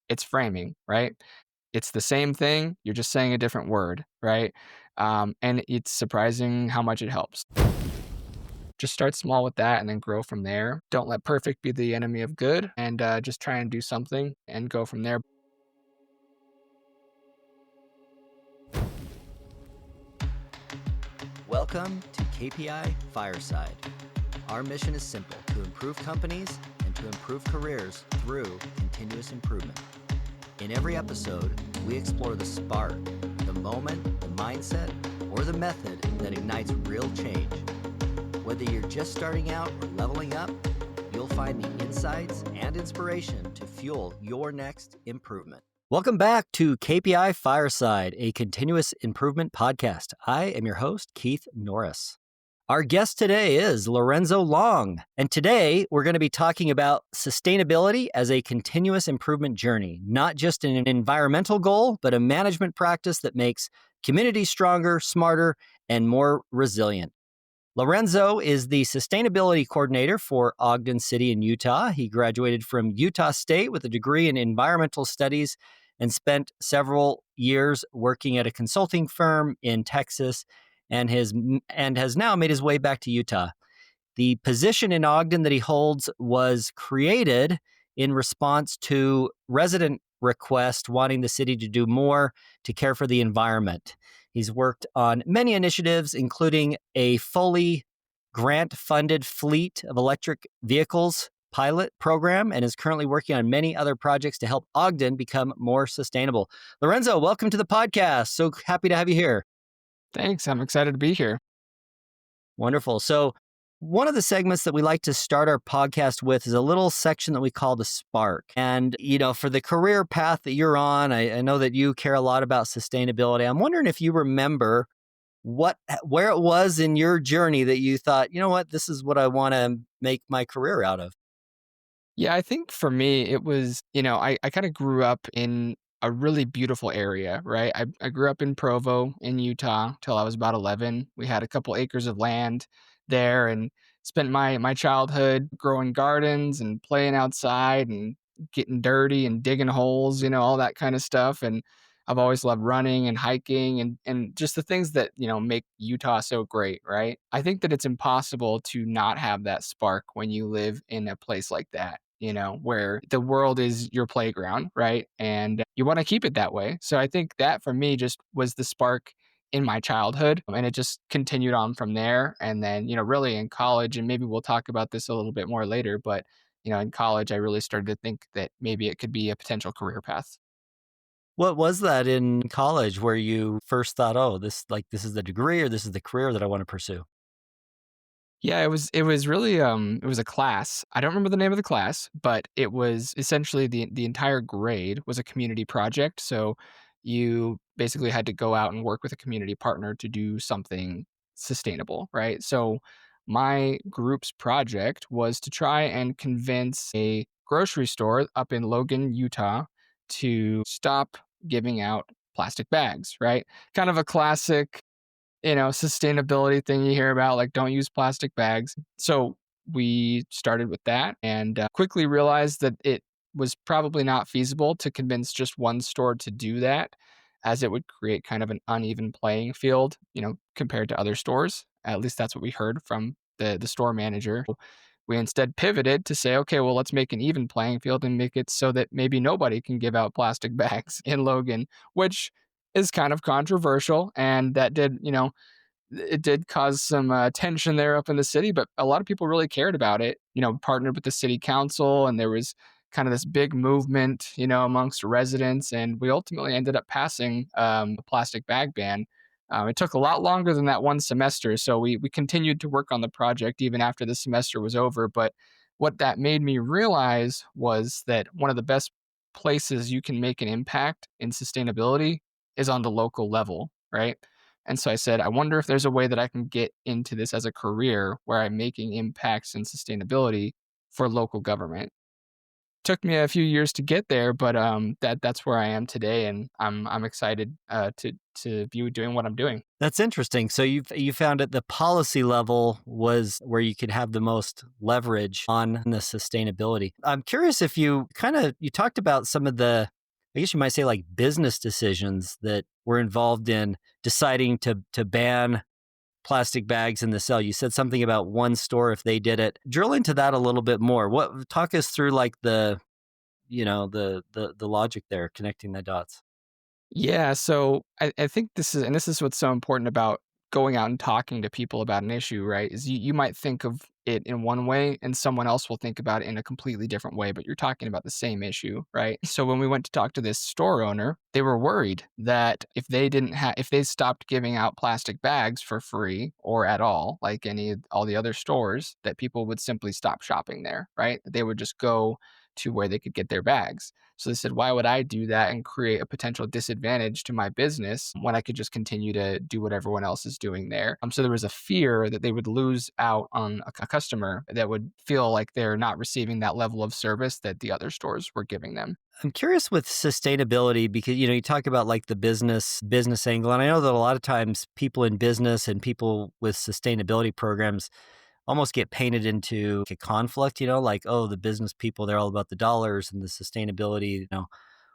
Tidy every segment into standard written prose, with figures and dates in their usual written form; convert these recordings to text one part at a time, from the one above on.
it's framing, right? It's the same thing, you're just saying a different word, right? And it's surprising how much it helps. Just start small with that and then grow from there. Don't let perfect be the enemy of good, and just try and do something and go from there. Welcome to KPI Fireside. Our mission is simple: to improve companies and to improve careers through continuous improvement. In every episode, we explore the spark, the moment, the mindset, or the method that ignites real change. Whether you're just starting out or leveling up, you'll find the insights and inspiration to fuel your next improvement. Welcome back to KPI Fireside, a continuous improvement podcast. I am your host, Keith Norris. Our guest today is Lorenzo Long, and today we're going to be talking about sustainability as a continuous improvement journey, not just an environmental goal, but a management practice that makes communities stronger, smarter, and more resilient. Lorenzo is the sustainability coordinator for Ogden City in Utah. He graduated from Utah State with a degree in environmental studies and spent several years working at a consulting firm in Texas and has now made his way back to Utah. The position in Ogden that he holds was created in response to resident requests wanting the city to do more to care for the environment. He's worked on many initiatives, including a fully grant-funded fleet of electric vehicles pilot program, and is currently working on many other projects to help Ogden become more sustainable. Lorenzo, welcome to the podcast. So happy to have you here. Thanks, I'm excited to be here. Wonderful. So one of the segments that we like to start our podcast with is a little section that we call the spark. And, for the career path that you're on, I know that you care a lot about sustainability. I'm wondering if you remember where it was in your journey that you thought, this is what I want to make my career out of. Yeah, I think for me, it was, I kind of grew up in a really beautiful area, right? I grew up in Provo in Utah till I was about 11. We had a couple acres of land there and spent my childhood growing gardens and playing outside and getting dirty and digging holes, all that kind of stuff. And I've always loved running and hiking and just the things that, make Utah so great, right? I think that it's impossible to not have that spark when you live in a place like that, where the world is your playground, right? And you want to keep it that way. So I think that for me just was the spark in my childhood, and it just continued on from there. And then, really in college, and maybe we'll talk about this a little bit more later, but, in college, I really started to think that maybe it could be a potential career path. What was that in college where you first thought, oh, this is the degree or this is the career that I want to pursue? Yeah, it was really it was a class. I don't remember the name of the class, but it was essentially the entire grade was a community project. So you basically had to go out and work with a community partner to do something sustainable, right? So my group's project was to try and convince a grocery store up in Logan, Utah to stop giving out plastic bags, right? Kind of a classic sustainability thing you hear about, like don't use plastic bags. So we started with that and quickly realized that it was probably not feasible to convince just one store to do that, as it would create kind of an uneven playing field, compared to other stores. At least that's what we heard from the store manager. We instead pivoted to say, okay, well, let's make an even playing field and make it so that maybe nobody can give out plastic bags in Logan, which is kind of controversial. And that did, it did cause some tension there up in the city, but a lot of people really cared about it, partnered with the city council. And there was kind of this big movement, amongst residents. And we ultimately ended up passing a plastic bag ban. It took a lot longer than that one semester. So we continued to work on the project even after the semester was over. But what that made me realize was that one of the best places you can make an impact in sustainability is on the local level, right? And so I said, I wonder if there's a way that I can get into this as a career where I'm making impacts in sustainability for local government. Took me a few years to get there, but that's where I am today, and I'm excited to be doing what I'm doing. That's interesting. So you found at the policy level was where you could have the most leverage on the sustainability. I'm curious if you talked about some of the I guess you might say like business decisions that were involved in deciding to ban plastic bags in the cell. You said something about one store if they did it. Drill into that a little bit more. What talk us through like the logic there, connecting the dots. Yeah, so I think this is what's so important about going out and talking to people about an issue, right? Is you might think of it in one way and someone else will think about it in a completely different way, but you're talking about the same issue, right? So when we went to talk to this store owner, they were worried that if they stopped giving out plastic bags for free or at all, like all the other stores, that people would simply stop shopping there, right? They would just go to where they could get their bags. So they said, why would I do that and create a potential disadvantage to my business when I could just continue to do what everyone else is doing there? So there was a fear that they would lose out on a customer that would feel like they're not receiving that level of service that the other stores were giving them. I'm curious with sustainability because you talk about like the business angle, and I know that a lot of times people in business and people with sustainability programs almost get painted into a conflict. Like, oh, the business people, they're all about the dollars, and the sustainability,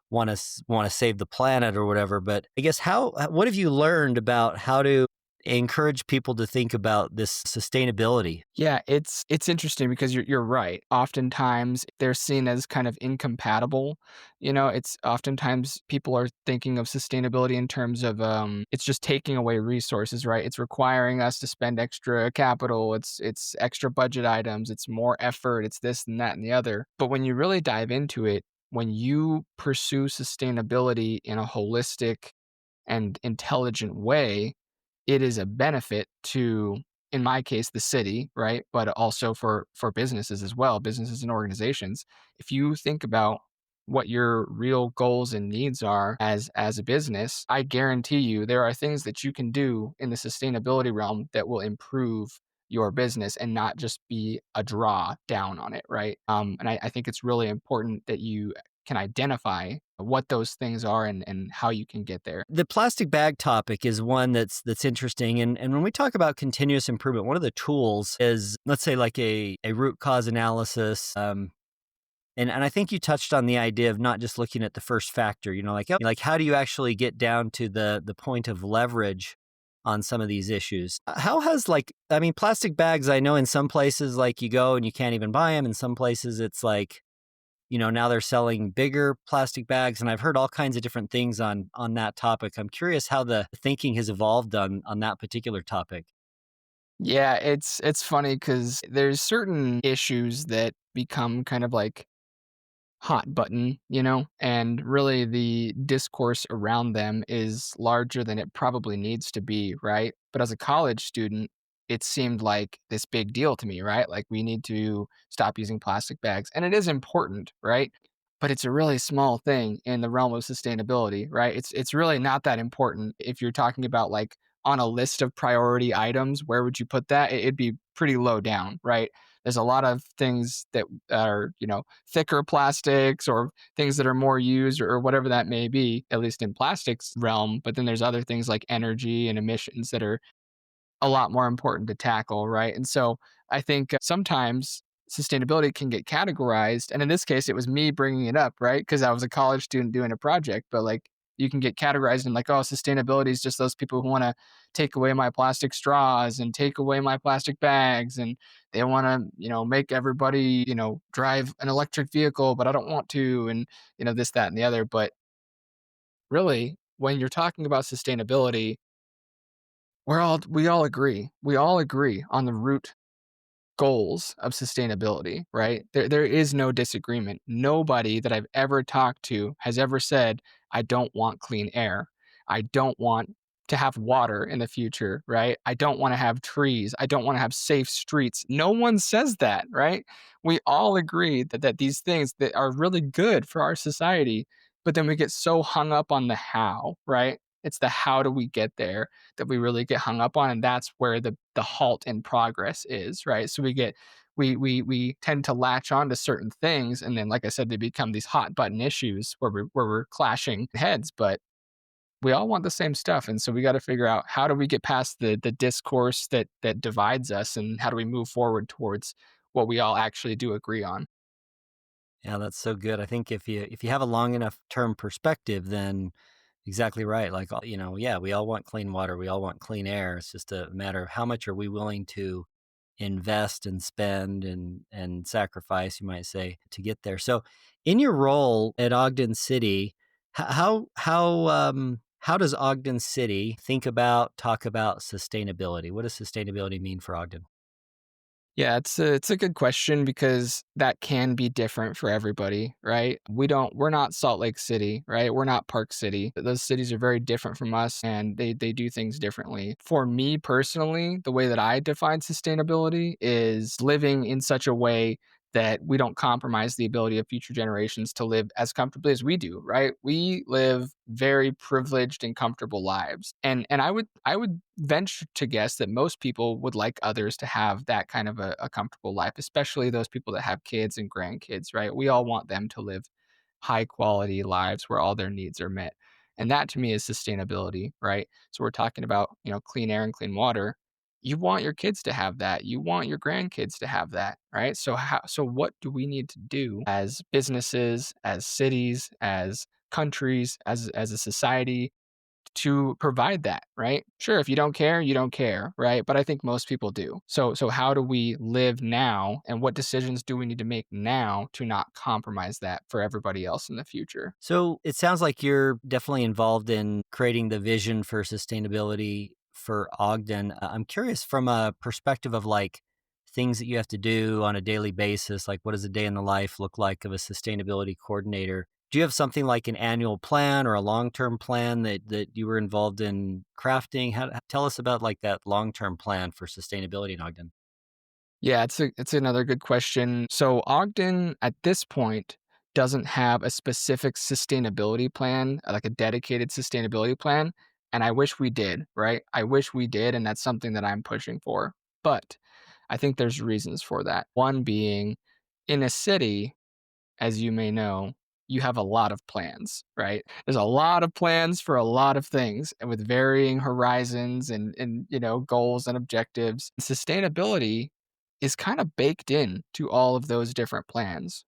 want to save the planet or whatever. But I guess what have you learned about how to encourage people to think about this sustainability? Yeah, it's interesting because you're right. Oftentimes they're seen as kind of incompatible. It's oftentimes people are thinking of sustainability in terms of it's just taking away resources, right? It's requiring us to spend extra capital, it's extra budget items, it's more effort, it's this and that and the other. But when you really dive into it, when you pursue sustainability in a holistic and intelligent way, it is a benefit to, in my case, the city, right? But also for businesses as well, businesses and organizations. If you think about what your real goals and needs are as a business, I guarantee you there are things that you can do in the sustainability realm that will improve your business and not just be a draw down on it, right? And I think it's really important that you can identify what those things are and how you can get there. The plastic bag topic is one that's interesting. And when we talk about continuous improvement, one of the tools is, let's say, like a root cause analysis. And I think you touched on the idea of not just looking at the first factor, like how do you actually get down to the point of leverage on some of these issues? How has plastic bags, I know in some places like you go and you can't even buy them. In some places it's like, now they're selling bigger plastic bags, and I've heard all kinds of different things on that topic. I'm curious how the thinking has evolved on that particular topic. Yeah, it's funny because there's certain issues that become kind of like hot button, and really the discourse around them is larger than it probably needs to be, right? But as a college student, it seemed like this big deal to me, right? Like we need to stop using plastic bags. And it is important, right? But it's a really small thing in the realm of sustainability, right? It's really not that important. If you're talking about like on a list of priority items, where would you put that? It'd be pretty low down, right? There's a lot of things that are, thicker plastics or things that are more used or whatever that may be, at least in plastics realm. But then there's other things like energy and emissions that are a lot more important to tackle, right? And so I think sometimes sustainability can get categorized. And in this case, it was me bringing it up, right? Because I was a college student doing a project, but like you can get categorized in like, oh, sustainability is just those people who want to take away my plastic straws and take away my plastic bags. And they want to, make everybody, drive an electric vehicle, but I don't want to. And, this, that, and the other. But really, when you're talking about sustainability, we all agree. We all agree on the root goals of sustainability, right? There is no disagreement. Nobody that I've ever talked to has ever said, I don't want clean air. I don't want to have water in the future, right? I don't want to have trees. I don't want to have safe streets. No one says that, right? We all agree that these things that are really good for our society, but then we get so hung up on the how, right? It's the how do we get there that we really get hung up on, and that's where the halt in progress is, right? So we tend to latch on to certain things, and then, like I said, they become these hot button issues where we're clashing heads, but we all want the same stuff, and so we got to figure out how do we get past the discourse that divides us, and how do we move forward towards what we all actually do agree on. Yeah, that's so good. I think if you have a long enough term perspective, then exactly right. Like, yeah, we all want clean water, we all want clean air. It's just a matter of how much are we willing to invest and spend and sacrifice, you might say, to get there. So, in your role at Ogden City, how does Ogden City talk about sustainability? What does sustainability mean for Ogden? Yeah, it's a good question because that can be different for everybody, right? We're not Salt Lake City, right? We're not Park City. Those cities are very different from us and they do things differently. For me personally, the way that I define sustainability is living in such a way that we don't compromise the ability of future generations to live as comfortably as we do, right? We live very privileged and comfortable lives. And I would venture to guess that most people would like others to have that kind of a comfortable life, especially those people that have kids and grandkids, right? We all want them to live high quality lives where all their needs are met. And that to me is sustainability, right? So we're talking about, clean air and clean water. You want your kids to have that. You want your grandkids to have that, right? So what do we need to do as businesses, as cities, as countries, as a society to provide that, right? Sure, if you don't care, you don't care, right? But I think most people do. So how do we live now and what decisions do we need to make now to not compromise that for everybody else in the future? So it sounds like you're definitely involved in creating the vision for sustainability for Ogden. I'm curious from a perspective of like things that you have to do on a daily basis, like what does a day in the life look like of a sustainability coordinator? Do you have something like an annual plan or a long-term plan that you were involved in crafting? Tell us about like that long-term plan for sustainability in Ogden. Yeah, it's another good question. So Ogden at this point doesn't have a specific sustainability plan, like a dedicated sustainability plan, and I wish we did, right? I wish we did, and that's something that I'm pushing for. But I think there's reasons for that. One being in a city, as you may know, you have a lot of plans, right? There's a lot of plans for a lot of things and with varying horizons and goals and objectives. Sustainability is kind of baked in to all of those different plans.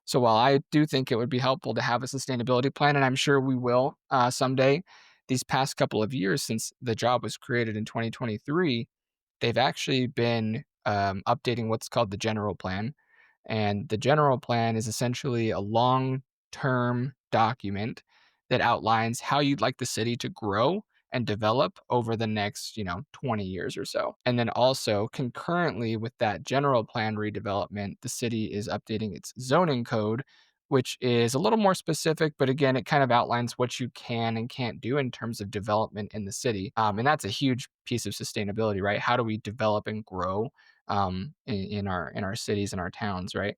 So while I do think it would be helpful to have a sustainability plan, and I'm sure we will someday, these past couple of years since the job was created in 2023, they've actually been updating what's called the general plan. And the general plan is essentially a long term document that outlines how you'd like the city to grow and develop over the next, 20 years or so. And then also concurrently with that general plan redevelopment, the city is updating its zoning code, which is a little more specific, but again, it kind of outlines what you can and can't do in terms of development in the city. And that's a huge piece of sustainability, right? How do we develop and grow in our cities and our towns, right?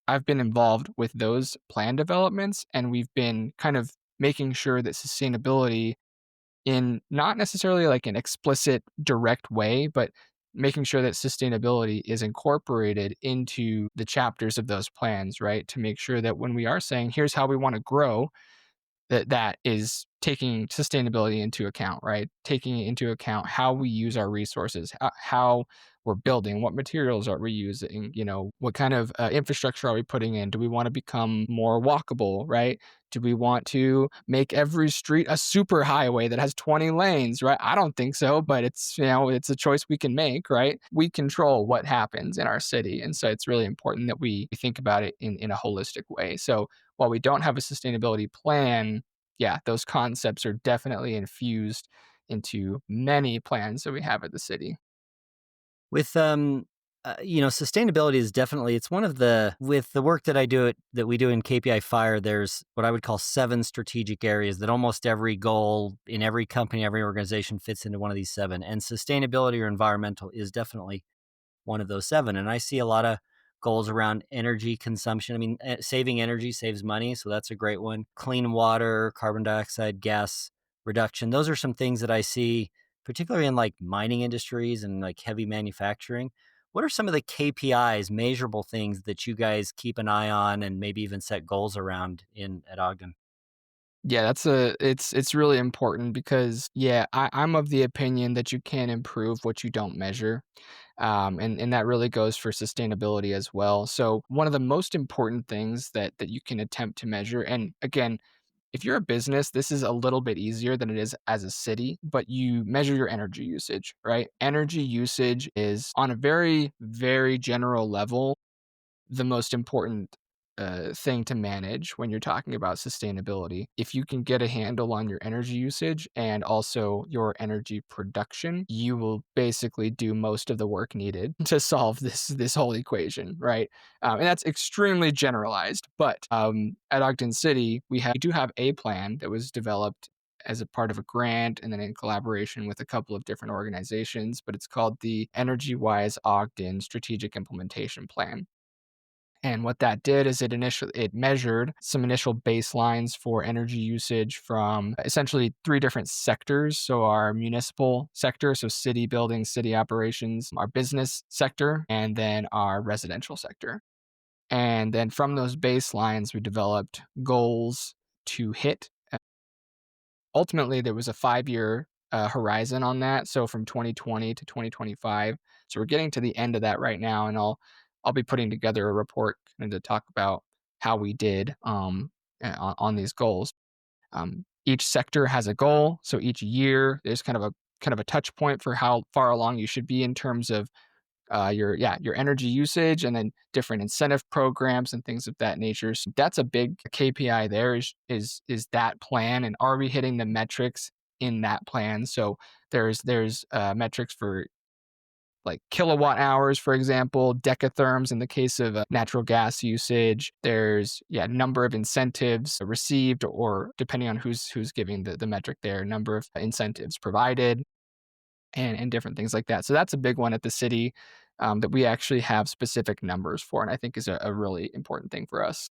I've been involved with those plan developments, and we've been kind of making sure that sustainability in not necessarily like an explicit direct way, but making sure that sustainability is incorporated into the chapters of those plans, right? To make sure that when we are saying, here's how we want to grow, that is taking sustainability into account, right? Taking into account how we use our resources, how we're building, what materials are we using, what kind of infrastructure are we putting in? Do we want to become more walkable, right? Do we want to make every street a super highway that has 20 lanes, right? I don't think so, but it's a choice we can make, right? We control what happens in our city. And so it's really important that we think about it in a holistic way. So while we don't have a sustainability plan, yeah, those concepts are definitely infused into many plans that we have at the city. With sustainability is definitely it's one of the with the work that we do in KPI Fire. There's what I would call 7 strategic areas that almost every goal in every company, every organization fits into one of these 7. And sustainability or environmental is definitely one of those 7. And I see a lot of goals around energy consumption. I mean, saving energy saves money, so that's a great one. Clean water, carbon dioxide gas reduction. Those are some things that I see, particularly in like mining industries and like heavy manufacturing. What are some of the KPIs, measurable things that you guys keep an eye on and maybe even set goals around in at Ogden? Yeah, it's really important because yeah, I'm of the opinion that you can't improve what you don't measure. And that really goes for sustainability as well. So one of the most important things that you can attempt to measure, and again, if you're a business, this is a little bit easier than it is as a city, but you measure your energy usage, right? Energy usage is on a very, very general level the most important thing to manage when you're talking about sustainability. If you can get a handle on your energy usage and also your energy production, you will basically do most of the work needed to solve this whole equation, right? And that's extremely generalized. But at Ogden City, we do have a plan that was developed as a part of a grant and then in collaboration with a couple of different organizations, but it's called the Energy Wise Ogden Strategic Implementation Plan. And what that did is it measured some initial baselines for energy usage from essentially 3 different sectors. So our municipal sector, so city buildings, city operations, our business sector, and then our residential sector. And then from those baselines, we developed goals to hit. Ultimately, there was a 5-year, horizon on that, so from 2020 to 2025. So we're getting to the end of that right now, and I'll be putting together a report kinda to talk about how we did, on these goals. Each sector has a goal, so each year, there's kind of a touch point for how far along you should be in terms of your energy usage and then different incentive programs and things of that nature. So that's a big KPI there is that plan and are we hitting the metrics in that plan? So there's metrics for like kilowatt hours, for example, decatherms in the case of natural gas usage. There's number of incentives received, or depending on who's giving the metric there, number of incentives provided and different things like that. So that's a big one at the city that we actually have specific numbers for, and I think is a really important thing for us.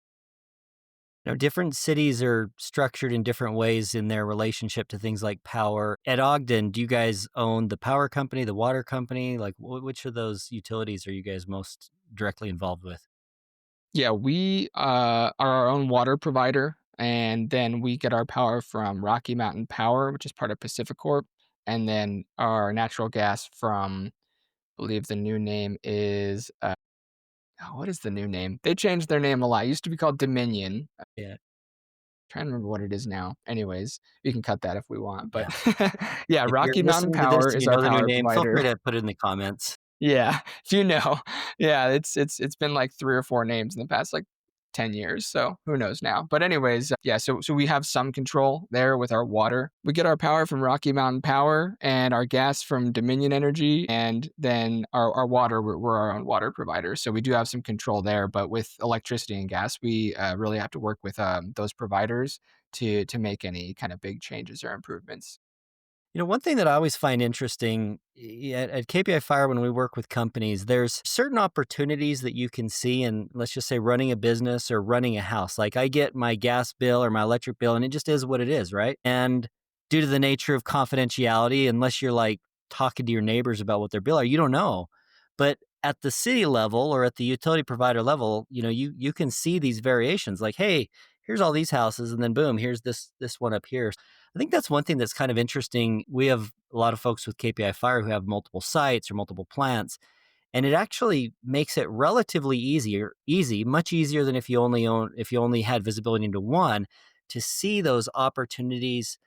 Different cities are structured in different ways in their relationship to things like power. At Ogden, do you guys own the power company, the water company? Like, which of those utilities are you guys most directly involved with? Yeah, we are our own water provider, and then we get our power from Rocky Mountain Power, which is part of Pacificorp, and then our natural gas from, I believe the new name is what is the new name? They changed their name a lot. It used to be called Dominion. Yeah, Trying to remember what it is now. Anyways, we can cut that if we want, but yeah. yeah, If you're Rocky Mountain listening to this Power and is you our know the new power name, feel provider. free to put it in the comments. Yeah, if you know. Yeah, it's been like 3 or 4 names in the past, like, 10 years, so who knows now. But anyways, yeah, so we have some control there with our water. We get our power from Rocky Mountain Power and our gas from Dominion Energy, and then our water, we're our own water provider, so we do have some control there, but with electricity and gas, we, really have to work with, those providers to make any kind of big changes or improvements. One thing that I always find interesting at KPI Fire when we work with companies, there's certain opportunities that you can see in, let's just say, running a business or running a house. Like I get my gas bill or my electric bill, and it just is what it is, right? And due to the nature of confidentiality, unless you're like talking to your neighbors about what their bill are, you don't know. But at the city level or at the utility provider level, you can see these variations. Like, hey, here's all these houses, and then boom, here's this one up here. I think that's one thing that's kind of interesting. We have a lot of folks with KPI Fire who have multiple sites or multiple plants, and it actually makes it relatively much easier than if you only had visibility into one, to see those opportunities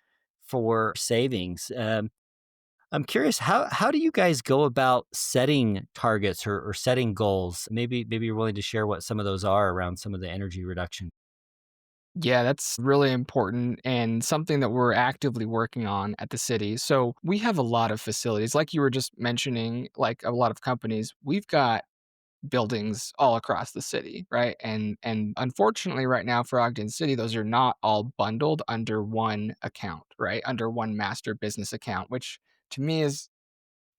for savings. I'm curious, how do you guys go about setting targets or setting goals? Maybe you're willing to share what some of those are around some of the energy reduction. Yeah, that's really important and something that we're actively working on at the city. So we have a lot of facilities, like you were just mentioning, like a lot of companies. We've got buildings all across the city, right? And unfortunately, right now for Ogden City, those are not all bundled under one account, right? Under one master business account, which to me is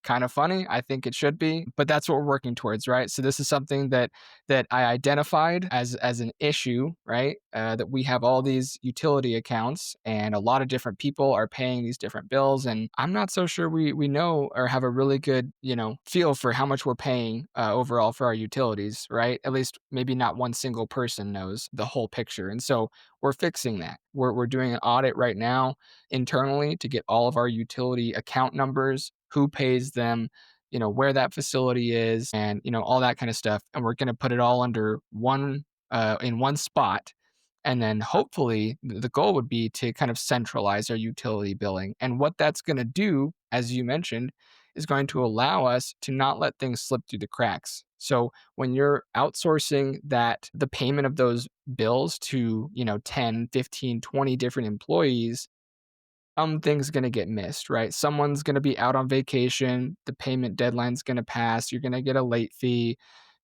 kind of funny. I think it should be, but that's what we're working towards, right? So this is something that I identified as an issue, right? That we have all these utility accounts, and a lot of different people are paying these different bills, and I'm not so sure we know or have a really good feel for how much we're paying overall for our utilities, right? At least maybe not one single person knows the whole picture, and so we're fixing that. We're doing an audit right now internally to get all of our utility account numbers, who pays them, where that facility is, and all that kind of stuff. And we're going to put it all under one in one spot. And then hopefully the goal would be to kind of centralize our utility billing. And what that's going to do, as you mentioned, is going to allow us to not let things slip through the cracks. So when you're outsourcing the payment of those bills to, 10, 15, 20 different employees, something's going to get missed, right? Someone's going to be out on vacation, the payment deadline's going to pass, you're going to get a late fee,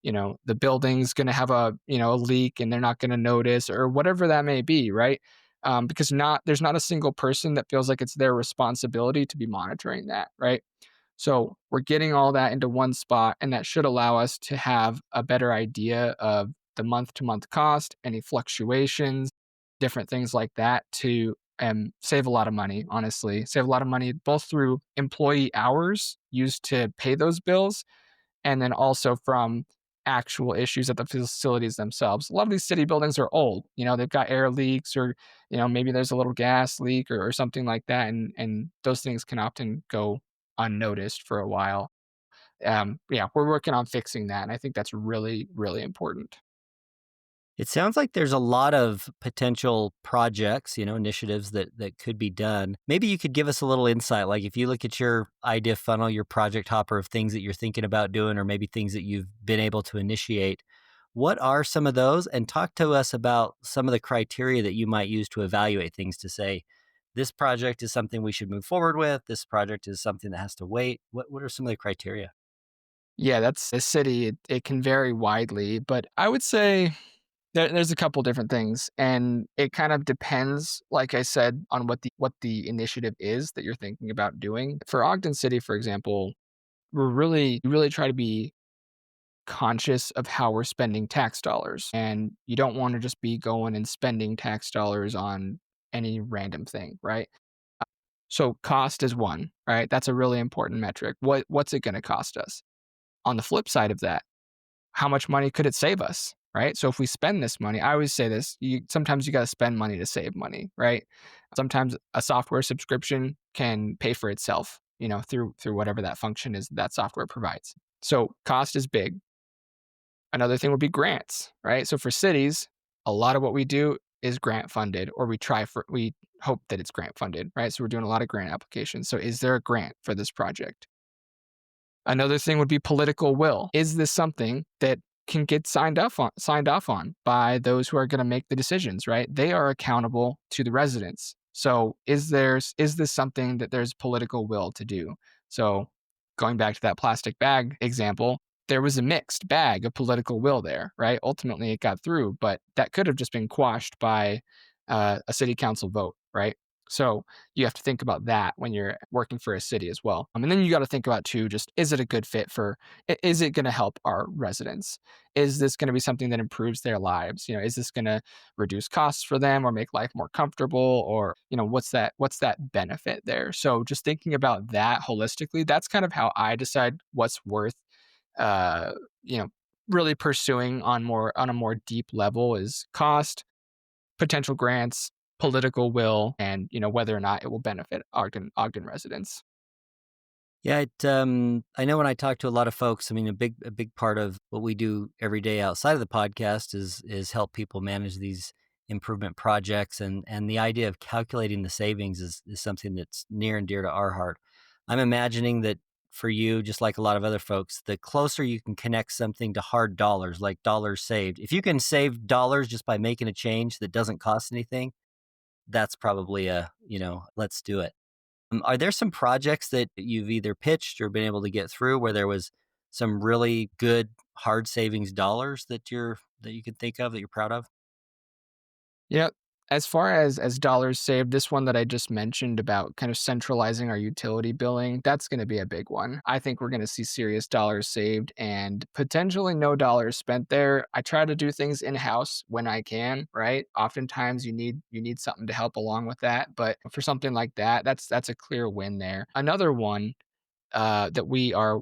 the building's going to have a leak and they're not going to notice, or whatever that may be, right? Because there's not a single person that feels like it's their responsibility to be monitoring that, right? So we're getting all that into one spot, and that should allow us to have a better idea of the month to month cost, any fluctuations, different things like that, to save a lot of money, honestly. Save a lot of money both through employee hours used to pay those bills, and then also from actual issues at the facilities themselves. A lot of these city buildings are old. They've got air leaks, or maybe there's a little gas leak, or something like that, and those things can often go unnoticed for a while. Yeah, we're working on fixing that, and I think that's really, really important. It sounds like there's a lot of potential projects, initiatives that could be done. Maybe you could give us a little insight. Like if you look at your idea funnel, your project hopper of things that you're thinking about doing, or maybe things that you've been able to initiate, what are some of those? And talk to us about some of the criteria that you might use to evaluate things, to say, this project is something we should move forward with. This project is something that has to wait. What are some of the criteria? Yeah, that's a city. It can vary widely, but I would say there's a couple different things, and it kind of depends, like I said, on what the initiative is that you're thinking about doing. For Ogden City, for example, we really try to be conscious of how we're spending tax dollars, and you don't want to just be going and spending tax dollars on any random thing, right? So cost is one, right? That's a really important metric. What's it going to cost us? On the flip side of that, how much money could it save us, right? So if we spend this money, I always say this, sometimes you got to spend money to save money, right? Sometimes a software subscription can pay for itself, through whatever that function is that software provides. So cost is big. Another thing would be grants, right? So for cities, a lot of what we do is grant funded, or we hope that it's grant funded, right? So we're doing a lot of grant applications. So is there a grant for this project? Another thing would be political will. Is this something that can get signed off on by those who are going to make the decisions, right? They are accountable to the residents. So is this something that there's political will to do? So going back to that plastic bag example, there was a mixed bag of political will there, right? Ultimately it got through, but that could have just been quashed by a city council vote, right? So you have to think about that when you're working for a city as well. And then you got to think about too, just is it a good fit is it going to help our residents? Is this going to be something that improves their lives? Is this going to reduce costs for them or make life more comfortable, or, what's that benefit there? So just thinking about that holistically, that's kind of how I decide what's worth, uh, you know, really pursuing on a more deep level, is cost, potential grants, political will, and whether or not it will benefit Ogden residents. Yeah, I know when I talk to a lot of folks, I mean, a big part of what we do every day outside of the podcast is help people manage these improvement projects, and the idea of calculating the savings is something that's near and dear to our heart. I'm imagining that for you, just like a lot of other folks, the closer you can connect something to hard dollars, like dollars saved, if you can save dollars just by making a change that doesn't cost anything, that's probably let's do it. Are there some projects that you've either pitched or been able to get through where there was some really good hard savings dollars that you can think of that you're proud of? Yeah. As far as dollars saved, this one that I just mentioned about kind of centralizing our utility billing, that's gonna be a big one. I think we're gonna see serious dollars saved and potentially no dollars spent there. I try to do things in-house when I can, right? Oftentimes you need something to help along with that, but for something like that, that's a clear win there. Another one, that we are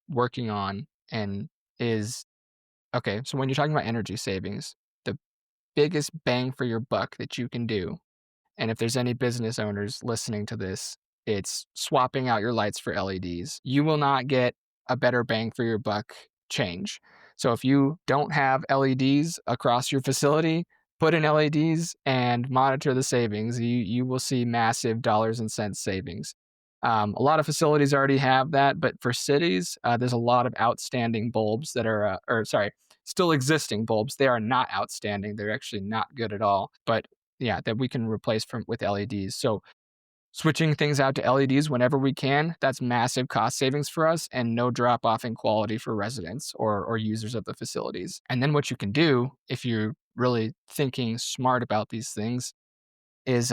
working on and is okay, so when you're talking about energy savings, the biggest bang for your buck that you can do, and if there's any business owners listening to this, it's swapping out your lights for LEDs. You will not get a better bang for your buck change. So if you don't have LEDs across your facility, put in LEDs and monitor the savings. You will see massive dollars and cents savings. A lot of facilities already have that, but for cities, there's a lot of outstanding bulbs that are, or sorry, still existing bulbs. They are not outstanding. They're actually not good at all. But yeah, that we can replace from with LEDs. So switching things out to LEDs whenever we can, that's massive cost savings for us and no drop off in quality for residents or users of the facilities. And then what you can do if you're really thinking smart about these things is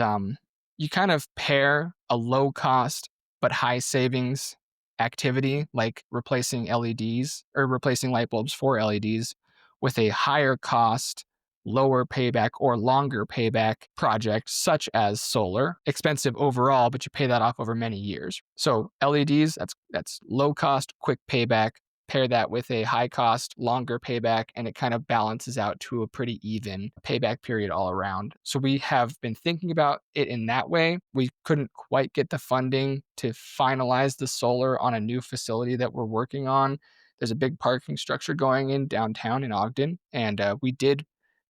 you kind of pair a low cost but high savings activity like replacing LEDs or replacing light bulbs for LEDs with a higher cost, lower payback or longer payback project such as solar. Expensive overall, but you pay that off over many years. So LEDs, that's low cost, quick payback. Pair that with a high cost, longer payback, and it kind of balances out to a pretty even payback period all around. So we have been thinking about it in that way. We couldn't quite get the funding to finalize the solar on a new facility that we're working on. There's a big parking structure going in downtown in Ogden, and we did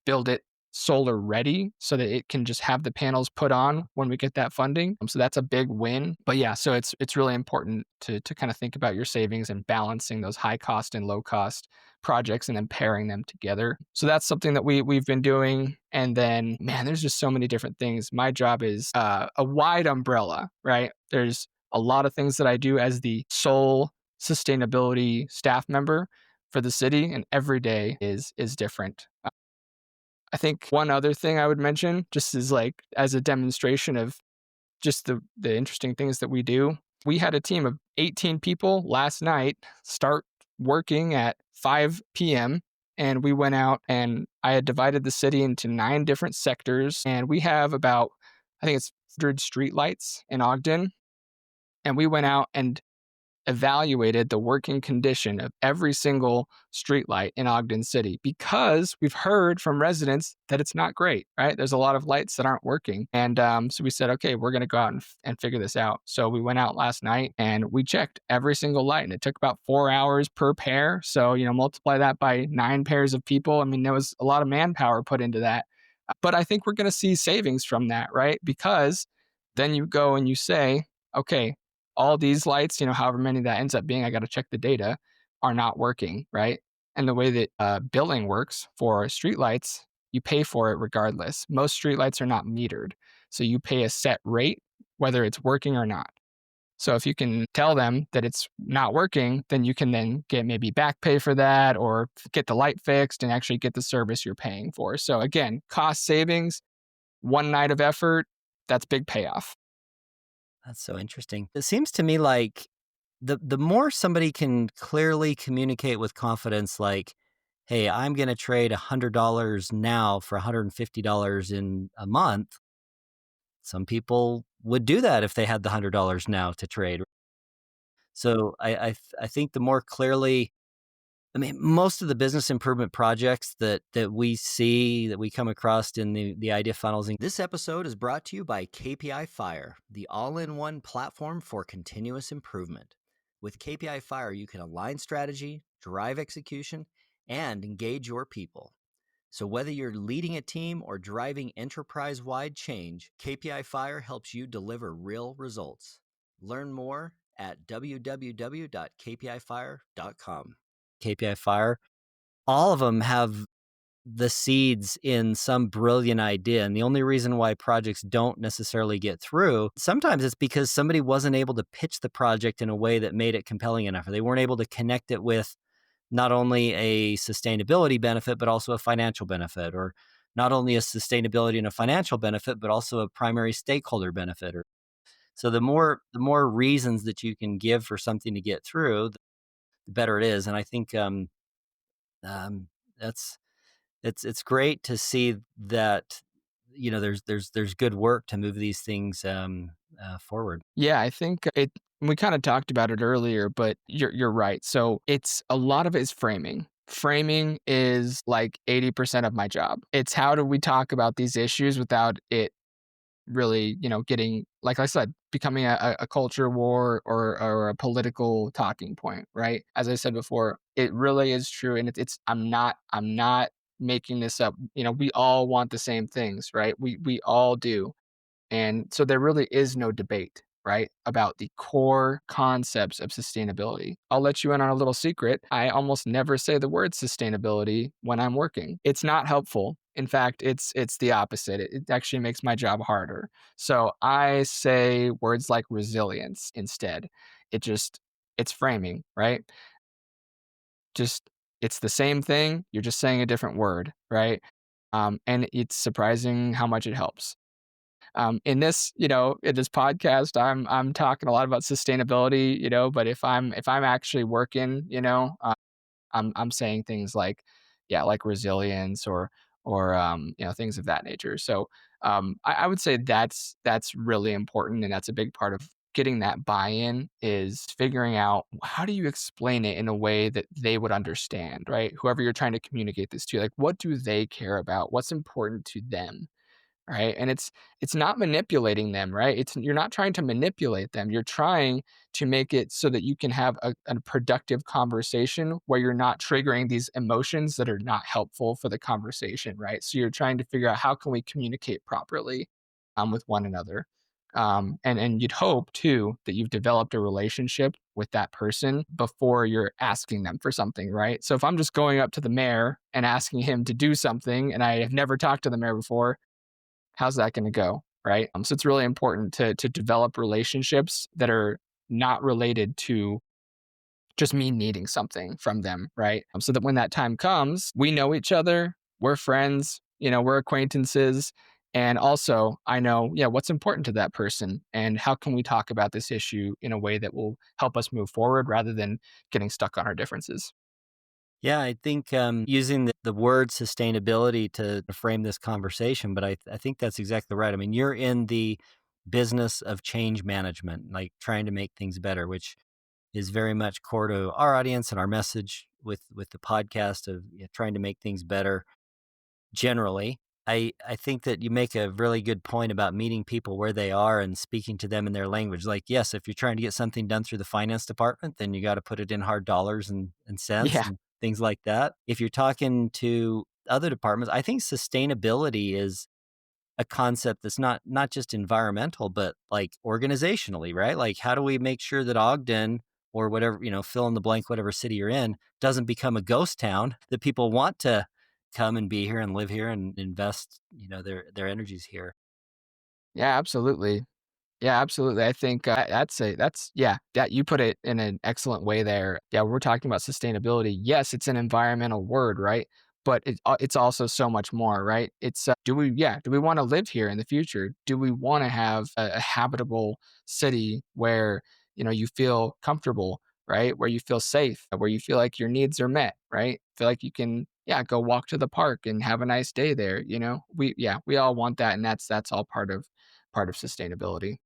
build it solar ready so that it can just have the panels put on when we get that funding. So that's a big win. But yeah, so it's really important to kind of think about your savings and balancing those high cost and low cost projects and then pairing them together. So that's something that we've been doing. And then man, there's just so many different things. My job is a wide umbrella, right? There's a lot of things that I do as the sole sustainability staff member for the city, and every day is different. I think one other thing I would mention, just as like as a demonstration of just the interesting things that we do. We had a team of 18 people last night start working at 5 p.m. and we went out and I had divided the city into 9 different sectors and we have about I think it's 100 street lights in Ogden and we went out and evaluated the working condition of every single streetlight in Ogden City because we've heard from residents that it's not great, right? There's a lot of lights that aren't working. And so we said, okay, we're going to go out and figure this out. So we went out last night and we checked every single light and it took about 4 hours per pair. So, multiply that by 9 pairs of people. I mean, there was a lot of manpower put into that. But I think we're going to see savings from that, right? Because then you go and you say, okay, all these lights, however many that ends up being, I got to check the data, are not working, right? And the way that billing works for streetlights, you pay for it regardless. Most streetlights are not metered. So you pay a set rate, whether it's working or not. So if you can tell them that it's not working, then you can then get maybe back pay for that or get the light fixed and actually get the service you're paying for. So again, cost savings, one night of effort, that's big payoff. That's so interesting. It seems to me like the more somebody can clearly communicate with confidence, like, hey, I'm going to trade $100 now for $150 in a month. Some people would do that if they had the $100 now to trade. So I think the more clearly, I mean, most of the business improvement projects that we see, that we come across in the idea funnels. This episode is brought to you by KPI Fire, the all-in-one platform for continuous improvement. With KPI Fire, you can align strategy, drive execution, and engage your people. So whether you're leading a team or driving enterprise-wide change, KPI Fire helps you deliver real results. Learn more at www.kpifire.com. KPI Fire, all of them have the seeds in some brilliant idea. And the only reason why projects don't necessarily get through, sometimes it's because somebody wasn't able to pitch the project in a way that made it compelling enough, or they weren't able to connect it with not only a sustainability benefit, but also a financial benefit, or not only a sustainability and a financial benefit, but also a primary stakeholder benefit. So the more reasons that you can give for something to get through, the better it is. And I think um, that's it's great to see that there's good work to move these things forward. Yeah, I think we kind of talked about it earlier, but you're right. So it's a lot of it is framing. Framing is like 80% of my job. It's how do we talk about these issues without it really, getting, like I said, becoming a culture war or a political talking point, right? As I said before, it really is true, and it's I'm not making this up. We all want the same things, right? We all do, and so there really is no debate, right, about the core concepts of sustainability. I'll let you in on a little secret. I almost never say the word sustainability when I'm working. It's not helpful. In fact, it's the opposite. It actually makes my job harder. So I say words like resilience instead. It just it's framing, right? Just it's the same thing. You're just saying a different word, right? And it's surprising how much it helps. In this podcast, I'm talking a lot about sustainability, but if I'm actually working, I'm saying things like, yeah, like resilience or things of that nature. So I would say that's really important, and that's a big part of getting that buy-in is figuring out how do you explain it in a way that they would understand, right? Whoever you're trying to communicate this to, like, what do they care about? What's important to them? Right? And it's not manipulating them, right? It's you're not trying to manipulate them. You're trying to make it so that you can have a productive conversation where you're not triggering these emotions that are not helpful for the conversation, right? So you're trying to figure out how can we communicate properly with one another. And you'd hope too that you've developed a relationship with that person before you're asking them for something, right? So if I'm just going up to the mayor and asking him to do something and I have never talked to the mayor before, how's that going to go? Right. So it's really important to develop relationships that are not related to just me needing something from them. Right. So that when that time comes, we know each other, we're friends, we're acquaintances. And also, I know, yeah, what's important to that person and how can we talk about this issue in a way that will help us move forward rather than getting stuck on our differences. Yeah, I think using the word sustainability to frame this conversation, but I think that's exactly right. I mean, you're in the business of change management, like trying to make things better, which is very much core to our audience and our message with the podcast of trying to make things better generally. I think that you make a really good point about meeting people where they are and speaking to them in their language. Like, yes, if you're trying to get something done through the finance department, then you got to put it in hard dollars and cents Yeah. and things like that. If you're talking to other departments, I think sustainability is a concept that's not just environmental, but like organizationally, right? Like, how do we make sure that Ogden or whatever, fill in the blank, whatever city you're in, doesn't become a ghost town that people want to come and be here and live here and invest, their energies here. Yeah, absolutely. Yeah, absolutely. I think that's yeah, that you put it in an excellent way there. Yeah, we're talking about sustainability. Yes, it's an environmental word, right? But it's also so much more, right? It's do we want to live here in the future? Do we want to have a habitable city where you feel comfortable, right? Where you feel safe, where you feel like your needs are met, right? Feel like you can go walk to the park and have a nice day there. We all want that, and that's all part of sustainability.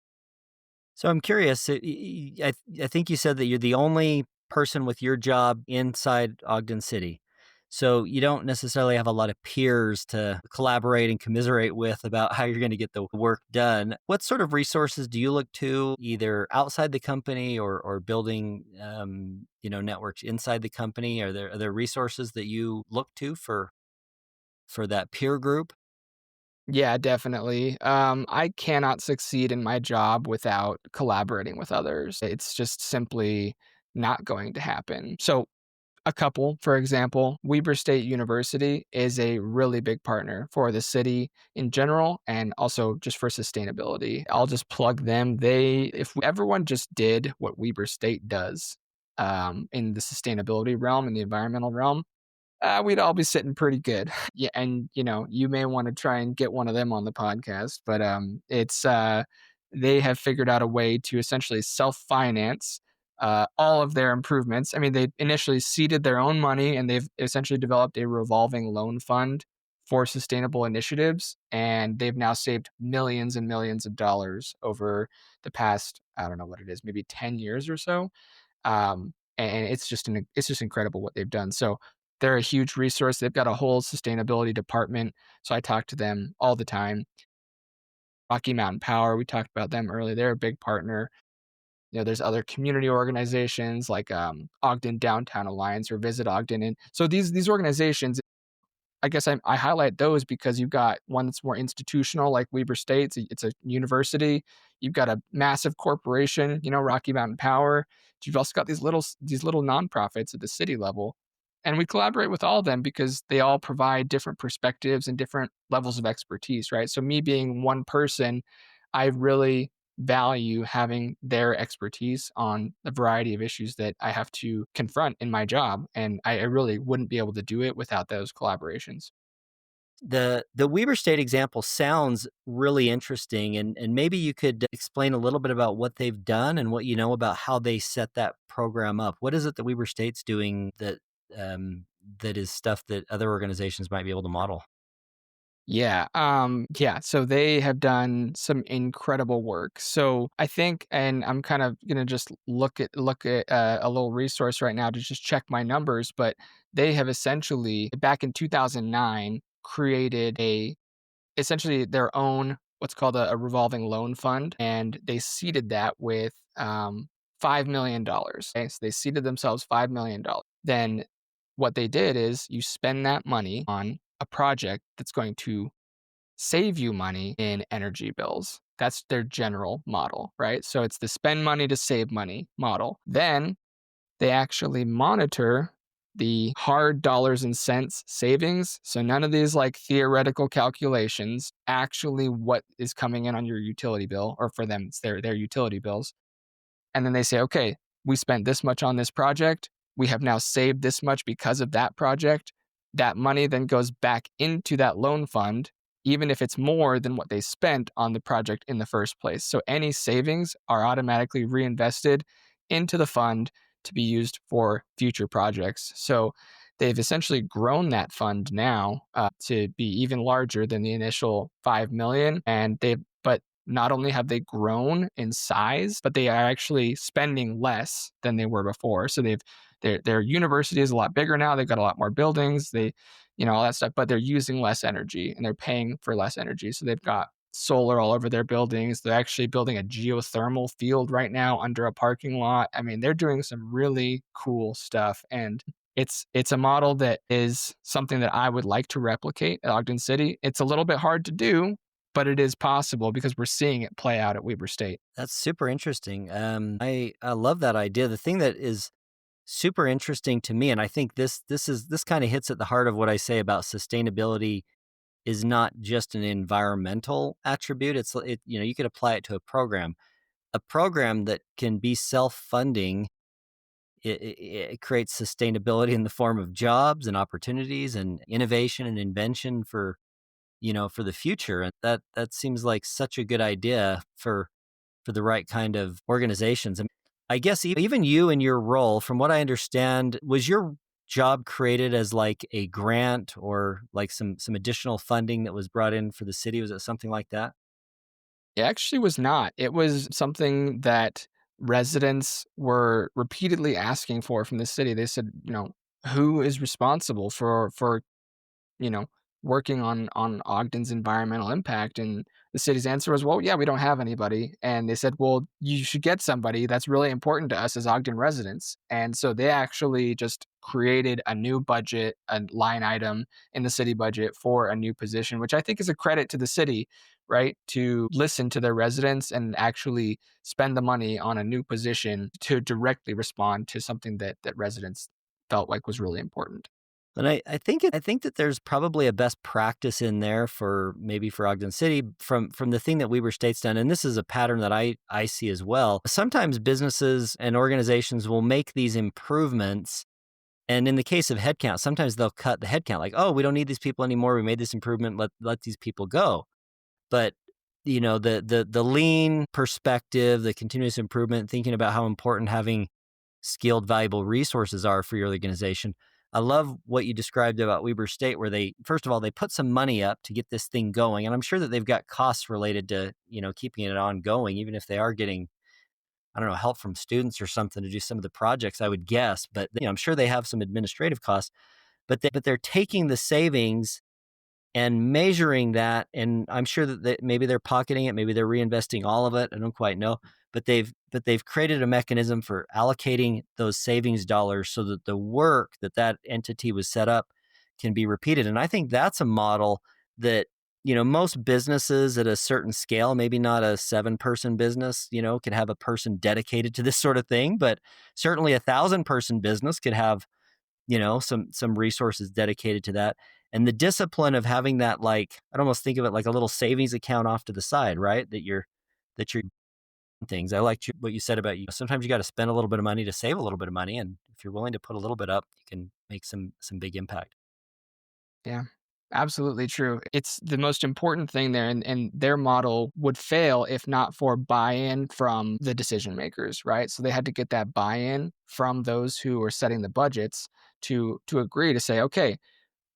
So I'm curious. I think you said that you're the only person with your job inside Ogden City. So you don't necessarily have a lot of peers to collaborate and commiserate with about how you're going to get the work done. What sort of resources do you look to, either outside the company or building, networks inside the company? Are there resources that you look to for that peer group? Yeah, definitely. I cannot succeed in my job without collaborating with others. It's just simply not going to happen. So, a couple, for example, Weber State University is a really big partner for the city in general and also just for sustainability. I'll just plug them. If everyone just did what Weber State does in the sustainability realm, in the environmental realm, we'd all be sitting pretty good. Yeah, and you may want to try and get one of them on the podcast, but it's they have figured out a way to essentially self-finance all of their improvements. I mean, they initially seeded their own money, and they've essentially developed a revolving loan fund for sustainable initiatives, and they've now saved millions and millions of dollars over the past, I don't know what it is, maybe 10 years or so. And it's just incredible what they've done. So they're a huge resource. They've got a whole sustainability department. So I talk to them all the time. Rocky Mountain Power, we talked about them earlier. They're a big partner. There's other community organizations like Ogden Downtown Alliance or Visit Ogden. And so these organizations, I guess I highlight those because you've got one that's more institutional, like Weber State. It's a university. You've got a massive corporation, Rocky Mountain Power. You've also got these little nonprofits at the city level, and we collaborate with all of them because they all provide different perspectives and different levels of expertise, right? So me being one person, I really value having their expertise on a variety of issues that I have to confront in my job. And I really wouldn't be able to do it without those collaborations. The Weber State example sounds really interesting, and maybe you could explain a little bit about what they've done and what you know about how they set that program up. What is it that Weber State's doing that is stuff that other organizations might be able to model? Yeah. So they have done some incredible work. So I think, and I'm kind of gonna just look at a little resource right now to just check my numbers, but they have essentially back in 2009 created a essentially their own what's called a revolving loan fund, and they seeded that with $5 million. Okay, so they seeded themselves $5 million. Then what they did is you spend that money on a project that's going to save you money in energy bills. That's their general model, right? So it's the spend money to save money model. Then they actually monitor the hard dollars and cents savings. So none of these like theoretical calculations, actually what is coming in on your utility bill, or for them, it's their utility bills. And then they say, okay, we spent this much on this project. We have now saved this much because of that project. That money then goes back into that loan fund, even if it's more than what they spent on the project in the first place. So any savings are automatically reinvested into the fund to be used for future projects. So they've essentially grown that fund now to be even larger than the initial 5 million. But not only have they grown in size, but they are actually spending less than they were before. So their university is a lot bigger now. They've got a lot more buildings. All that stuff, but they're using less energy and they're paying for less energy. So they've got solar all over their buildings. They're actually building a geothermal field right now under a parking lot. I mean, they're doing some really cool stuff, and it's a model that is something that I would like to replicate at Ogden City. It's a little bit hard to do, but it is possible because we're seeing it play out at Weber State. That's super interesting. I love that idea. The thing that is super interesting to me, and I think this kind of hits at the heart of what I say about sustainability is not just an environmental attribute. You could apply it to a program that can be self-funding. It creates sustainability in the form of jobs and opportunities and innovation and invention for the future. And that seems like such a good idea for the right kind of organizations. And I guess even you in your role, from what I understand, was your job created as like a grant or like some additional funding that was brought in for the city? Was it something like that? It actually was not. It was something that residents were repeatedly asking for from the city. They said, who is responsible for you know, working on Ogden's environmental impact? And the city's answer was, well, yeah, we don't have anybody. And they said, well, you should get somebody. That's really important to us as Ogden residents. And so they actually just created a new budget, a line item in the city budget for a new position, which I think is a credit to the city, right? To listen to their residents and actually spend the money on a new position to directly respond to something that residents felt like was really important. And I think that there's probably a best practice in there for maybe for Ogden City from the thing that Weber State's done, and this is a pattern that I see as well. Sometimes businesses and organizations will make these improvements And in the case of headcount, sometimes they'll cut the headcount like, oh, we don't need these people anymore. We made this improvement. Let these people go. But the lean perspective, the continuous improvement, thinking about how important having skilled, valuable resources are for your organization. I love what you described about Weber State, where they, first of all, they put some money up to get this thing going. And I'm sure that they've got costs related to, keeping it ongoing, even if they are getting, I don't know, help from students or something to do some of the projects, I would guess. But, I'm sure they have some administrative costs, but they're taking the savings and measuring that. And I'm sure that maybe they're pocketing it, maybe they're reinvesting all of it. I don't quite know, but they've created a mechanism for allocating those savings dollars so that the work that entity was set up can be repeated. And I think that's a model that most businesses at a certain scale, maybe not a 7-person business, could have a person dedicated to this sort of thing, but certainly 1,000-person business could have some resources dedicated to that. And the discipline of having that, like, I'd almost think of it like a little savings account off to the side, right? That you're things. I liked what you said about sometimes you got to spend a little bit of money to save a little bit of money. And if you're willing to put a little bit up, you can make some big impact. Yeah, absolutely true. It's the most important thing there, and their model would fail if not for buy-in from the decision makers, right? So they had to get that buy-in from those who are setting the budgets to agree to say, okay,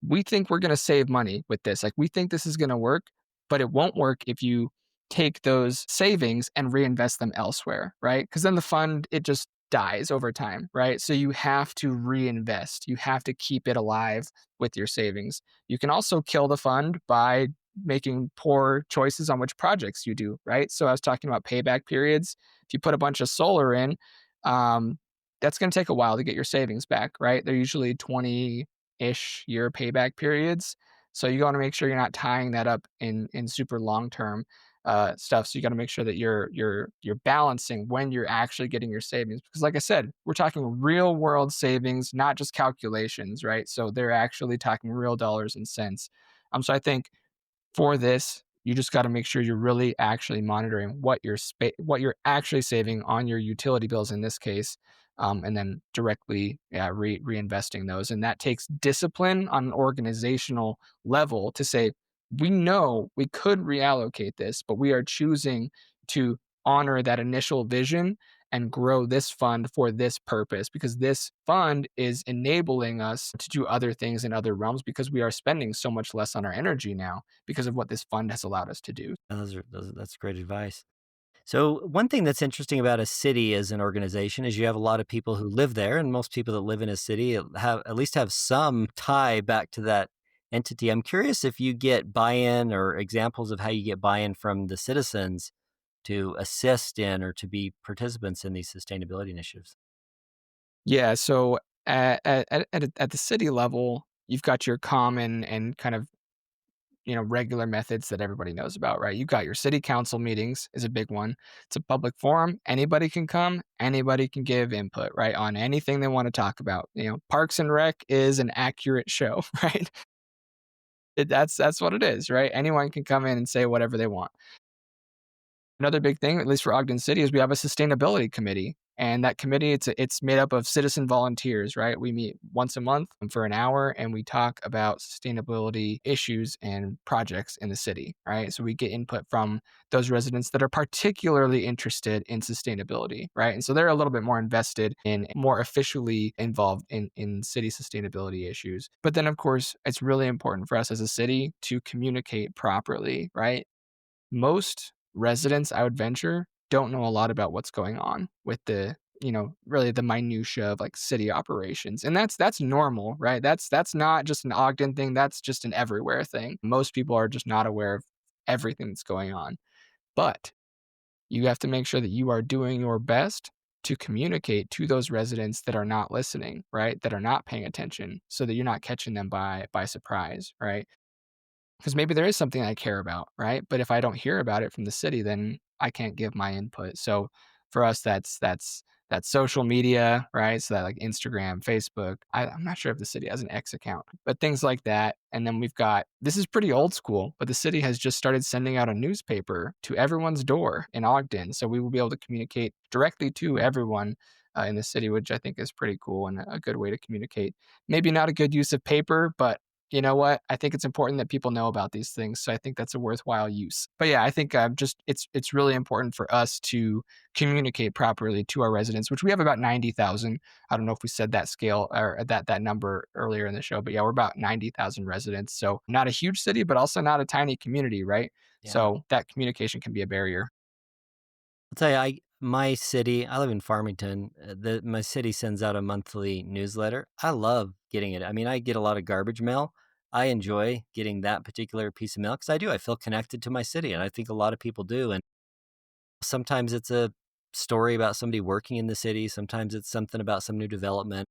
we think we're going to save money with this. Like, we think this is going to work, but it won't work if you take those savings and reinvest them elsewhere, right? Because then the fund, it just dies over time, right? So you have to reinvest. You have to keep it alive with your savings. You can also kill the fund by making poor choices on which projects you do, right? So I was talking about payback periods. If you put a bunch of solar in, um, that's going to take a while to get your savings back, right? They're usually 20-ish year payback periods. So you want to make sure you're not tying that up in super long term stuff. So you got to make sure that you're balancing when you're actually getting your savings, because like I said, we're talking real world savings, not just calculations, right? So they're actually talking real dollars and cents. So I think for this, you just got to make sure you're really actually monitoring what you're actually saving on your utility bills in this case, and then directly, yeah, reinvesting those. And that takes discipline on an organizational level to say, we know we could reallocate this, but we are choosing to honor that initial vision and grow this fund for this purpose, because this fund is enabling us to do other things in other realms, because we are spending so much less on our energy now because of what this fund has allowed us to do. That's great advice. So one thing that's interesting about a city as an organization is you have a lot of people who live there, and most people that live in a city have at least have some tie back to that entity. I'm curious if you get buy-in or examples of how you get buy-in from the citizens to assist in or to be participants in these sustainability initiatives. Yeah, so at the city level, you've got your common and kind of, regular methods that everybody knows about, right? You've got your city council meetings is a big one. It's a public forum. Anybody can come, anybody can give input, right, on anything they want to talk about. Parks and Rec is an accurate show, right? That's what it is, right? Anyone can come in and say whatever they want. Another big thing, at least for Ogden City, is we have a sustainability committee. And that committee, it's made up of citizen volunteers, right? We meet once a month for an hour and we talk about sustainability issues and projects in the city, right? So we get input from those residents that are particularly interested in sustainability, right? And so they're a little bit more invested in, more officially involved in city sustainability issues. But then, of course, it's really important for us as a city to communicate properly, right? Most residents, I would venture, don't know a lot about what's going on with really the minutia of like city operations. And that's normal, right? That's not just an Ogden thing, that's just an everywhere thing. Most people are just not aware of everything that's going on. But you have to make sure that you are doing your best to communicate to those residents that are not listening, right? That are not paying attention, so that you're not catching them by surprise, right? Because maybe there is something I care about, right? But if I don't hear about it from the city, then I can't give my input. So for us, that's social media, right? So that like Instagram, Facebook. I'm not sure if the city has an X account, but things like that. And then we've got, this is pretty old school, but the city has just started sending out a newspaper to everyone's door in Ogden. So we will be able to communicate directly to everyone in the city, which I think is pretty cool and a good way to communicate. Maybe not a good use of paper, but you know what? I think it's important that people know about these things, so I think that's a worthwhile use. But yeah, I think just it's really important for us to communicate properly to our residents, which we have about 90,000. I don't know if we said that scale or that number earlier in the show, but yeah, we're about 90,000 residents. So not a huge city, but also not a tiny community, right? Yeah. So that communication can be a barrier. I'll tell you, my city, I live in Farmington. My city sends out a monthly newsletter. I love getting it. I mean, I get a lot of garbage mail. I enjoy getting that particular piece of mail because I do. I feel connected to my city, and I think a lot of people do. And sometimes it's a story about somebody working in the city. Sometimes it's something about some new development.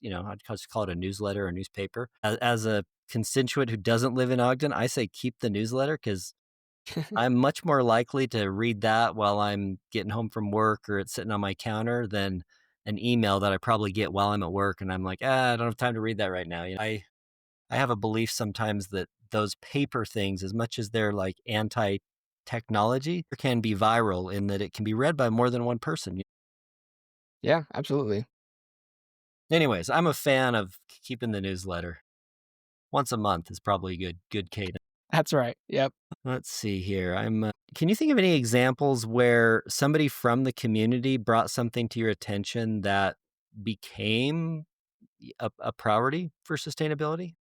I'd just call it a newsletter or newspaper. As a constituent who doesn't live in Ogden, I say keep the newsletter because I'm much more likely to read that while I'm getting home from work or it's sitting on my counter than an email that I probably get while I'm at work and I'm like, I don't have time to read that right now. I have a belief sometimes that those paper things, as much as they're like anti-technology, can be viral in that it can be read by more than one person. Yeah, absolutely. Anyways, I'm a fan of keeping the newsletter. Once a month is probably good cadence. That's right. Yep. Let's see here. Can you think of any examples where somebody from the community brought something to your attention that became a priority for sustainability?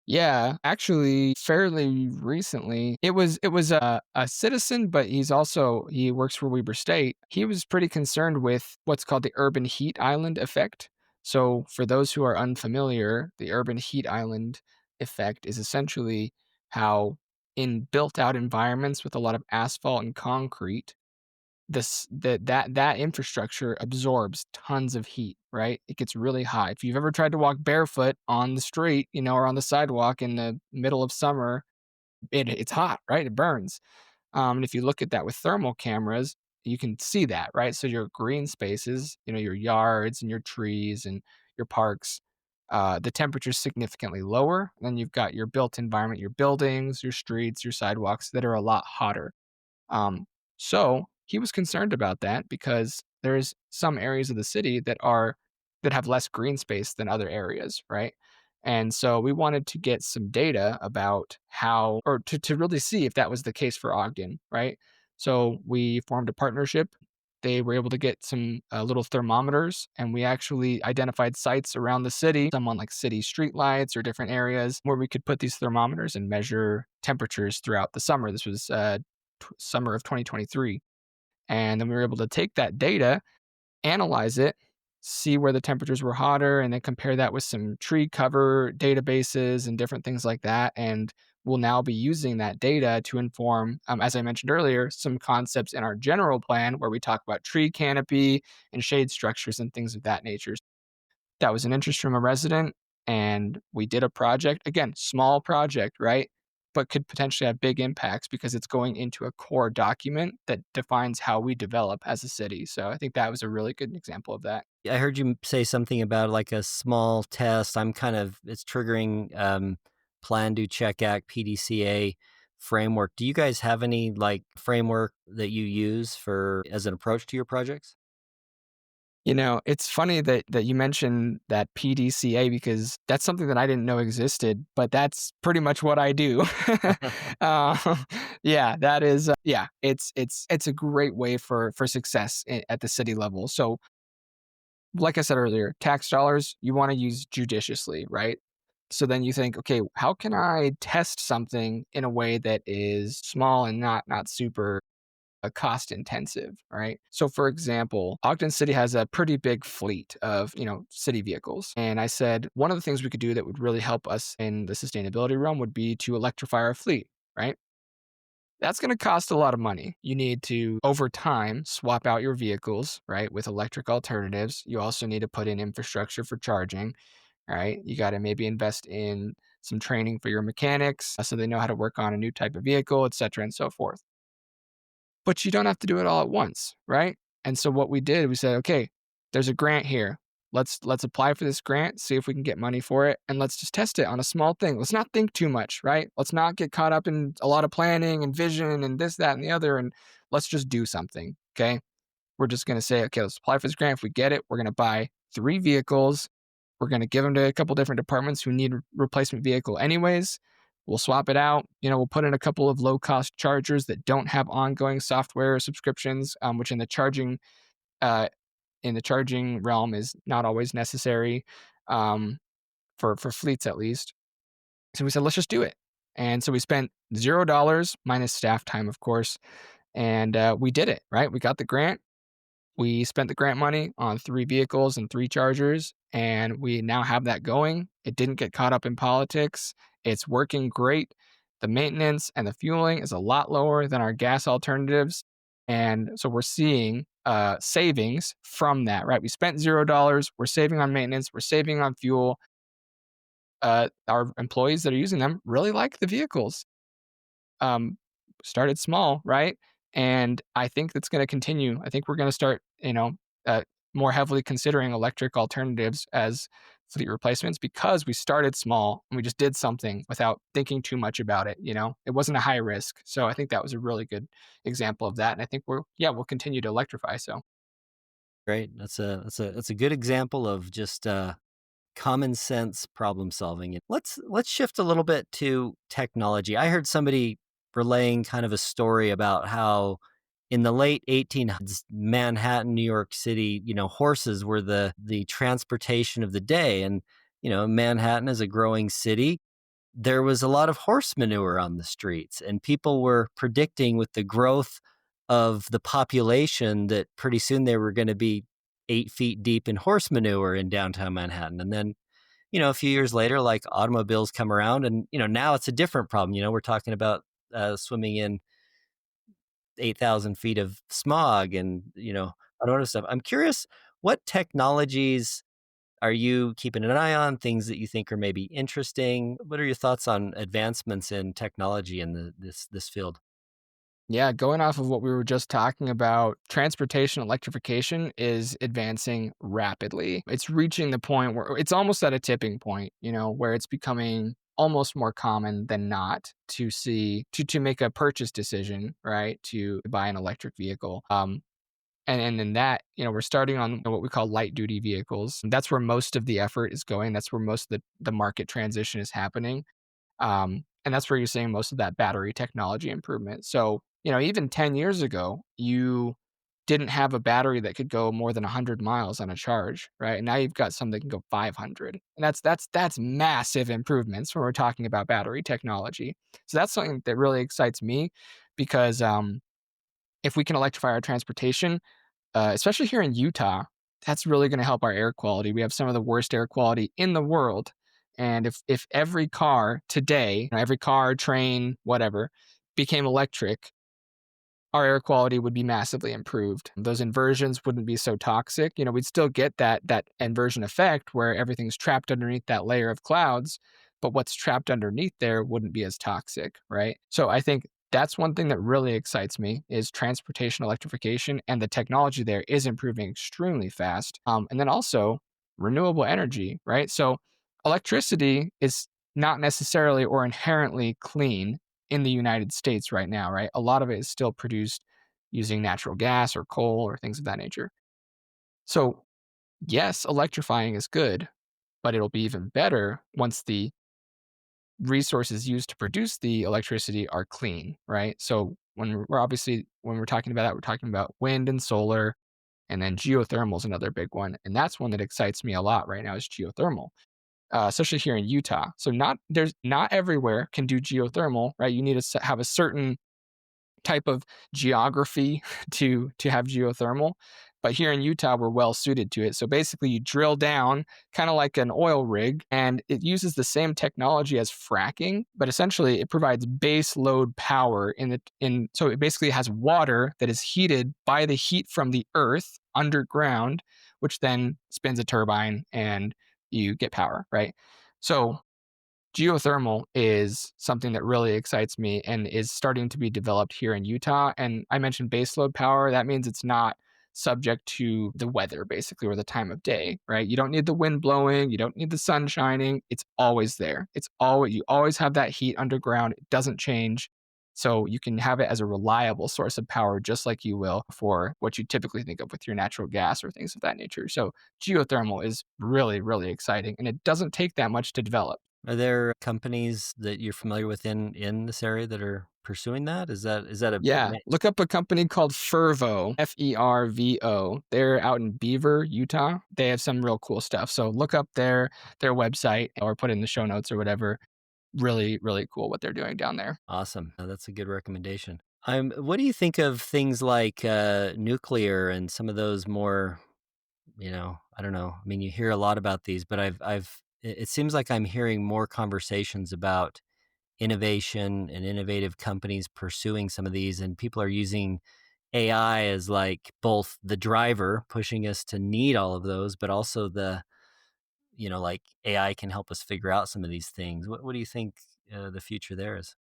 Yeah, actually, fairly recently, it was a citizen, but he works for Weber State. He was pretty concerned with what's called the urban heat island effect. So, for those who are unfamiliar, the urban heat island effect is essentially how in built out environments with a lot of asphalt and concrete, that infrastructure absorbs tons of heat, right? It gets really hot. If you've ever tried to walk barefoot on the street, or on the sidewalk in the middle of summer, it's hot, right? It burns. And if you look at that with thermal cameras, you can see that, right? So your green spaces, your yards and your trees and your parks, the temperature is significantly lower. Then you've got your built environment, your buildings, your streets, your sidewalks that are a lot hotter. So he was concerned about that because there's some areas of the city that have less green space than other areas, right? And so we wanted to get some data about how, or to really see if that was the case for Ogden, right? So we formed a partnership. They were able to get some little thermometers, and we actually identified sites around the city, some on like city streetlights or different areas where we could put these thermometers and measure temperatures throughout the summer. This was summer of 2023. And then we were able to take that data, analyze it, see where the temperatures were hotter, and then compare that with some tree cover databases and different things like that. And we'll now be using that data to inform, as I mentioned earlier, some concepts in our general plan where we talk about tree canopy and shade structures and things of that nature. That was an interest from a resident, and we did a project. Again, small project, right? But could potentially have big impacts because it's going into a core document that defines how we develop as a city. So I think that was a really good example of that. I heard you say something about like a small test. It's triggering Plan, Do, Check, Act, PDCA framework. Do you guys have any like framework that you use for as an approach to your projects? It's funny that you mentioned that PDCA because that's something that I didn't know existed, but that's pretty much what I do. uh, yeah, that is yeah. It's a great way for success at the city level. So, like I said earlier, tax dollars you want to use judiciously, right? So then you think, okay, how can I test something in a way that is small and not super cost intensive, right? So for example, Ogden City has a pretty big fleet of, city vehicles. And I said one of the things we could do that would really help us in the sustainability realm would be to electrify our fleet, right? That's going to cost a lot of money. You need to, over time, swap out your vehicles, right, with electric alternatives. You also need to put in infrastructure for charging, right? You got to maybe invest in some training for your mechanics so they know how to work on a new type of vehicle, et cetera, and so forth. But you don't have to do it all at once, right? And so what we did, we said, okay, there's a grant here. Let's apply for this grant, see if we can get money for it, and let's just test it on a small thing. Let's not think too much, right? Let's not get caught up in a lot of planning and vision and this, that, and the other, and let's just do something. Okay. We're just going to say, okay, let's apply for this grant. If we get it, we're going to buy 3 vehicles. We're going to give them to a couple different departments who need a replacement vehicle anyways. We'll swap it out. We'll put in a couple of low cost chargers that don't have ongoing software subscriptions, which uh, in the charging realm is not always necessary, um, for fleets at least. So we said, let's just do it. And so we spent $0 minus staff time, of course, and we did it. Right, we got the grant. We spent the grant money on 3 vehicles and 3 chargers, and we now have that going. It didn't get caught up in politics. It's working great. The maintenance and the fueling is a lot lower than our gas alternatives. And so we're seeing savings from that, right? We spent $0. We're saving on maintenance. We're saving on fuel. Our employees that are using them really like the vehicles. um, Started small, right? And I think that's going to continue. I think we're going to start, uh, more heavily considering electric alternatives as fleet replacements because we started small and we just did something without thinking too much about it. It wasn't a high risk. So I think that was a really good example of that. And I think we'll continue to electrify. So Great. That's a good example of just common sense problem solving. Let's shift a little bit to technology. I heard somebody relaying kind of a story about how in the late 1800s, Manhattan, New York City, horses were the transportation of the day. And Manhattan is a growing city. There was a lot of horse manure on the streets, and people were predicting with the growth of the population that pretty soon they were going to be 8 feet deep in horse manure in downtown Manhattan. And then, a few years later, like automobiles come around, and now it's a different problem. We're talking about swimming in 8,000 feet of smog, and a lot of stuff. I'm curious, what technologies are you keeping an eye on? Things that you think are maybe interesting? What are your thoughts on advancements in technology in this field? yeah, going off of what we were just talking about, transportation electrification is advancing rapidly. It's reaching the point where it's almost at a tipping point, where it's becoming almost more common than not to see to make a purchase decision, right? To buy an electric vehicle. And in that, we're starting on what we call light duty vehicles. That's where most of the effort is going. That's where most of the market transition is happening. And that's where you're seeing most of that battery technology improvement. So, even 10 years ago, you didn't have a battery that could go more than 100 miles on a charge, right? And now you've got some that can go 500. And that's massive improvements when we're talking about battery technology. So that's something that really excites me because if we can electrify our transportation, especially here in Utah, that's really going to help our air quality. We have some of the worst air quality in the world. And if every car today, every car, train, whatever, became electric, our air quality would be massively improved. Those inversions wouldn't be so toxic. We'd still get that inversion effect where everything's trapped underneath that layer of clouds, but what's trapped underneath there wouldn't be as toxic, right? So I think that's one thing that really excites me is transportation electrification, and the technology there is improving extremely fast. And then also renewable energy, right? So electricity is not necessarily or inherently clean in the United States right now, right? A lot of it is still produced using natural gas or coal or things of that nature. So, yes, electrifying is good, but it'll be even better once the resources used to produce the electricity are clean, right? So, when we're talking about that, we're talking about wind and solar, and then geothermal is another big one, and that's one that excites me a lot right now is geothermal, especially here in Utah. So not everywhere can do geothermal, right? You need to have a certain type of geography to have geothermal. But here in Utah, we're well suited to it. So basically, you drill down kind of like an oil rig, and it uses the same technology as fracking, but essentially it provides base load power so it basically has water that is heated by the heat from the earth underground, which then spins a turbine and you get power, right? So geothermal is something that really excites me and is starting to be developed here in Utah. And I mentioned baseload power. That means it's not subject to the weather, basically, or the time of day, right? You don't need the wind blowing. You don't need the sun shining. It's always there. You always have that heat underground. It doesn't change. So you can have it as a reliable source of power, just like you will for what you typically think of with your natural gas or things of that nature. So geothermal is really, really exciting, and it doesn't take that much to develop. Are there companies that you're familiar with in this area that are pursuing that? Is that a Yeah, ma look up a company called Fervo, Fervo. They're out in Beaver, Utah. They have some real cool stuff. So look up their website or put it in the show notes or whatever. Really, really cool what they're doing down there. Awesome. That's a good recommendation. What do you think of things like, nuclear and some of those more, I don't know. I mean, you hear a lot about these, but it seems like I'm hearing more conversations about innovation and innovative companies pursuing some of these, and people are using AI as like both the driver pushing us to need all of those, but also like AI can help us figure out some of these things. What do you think the future there is?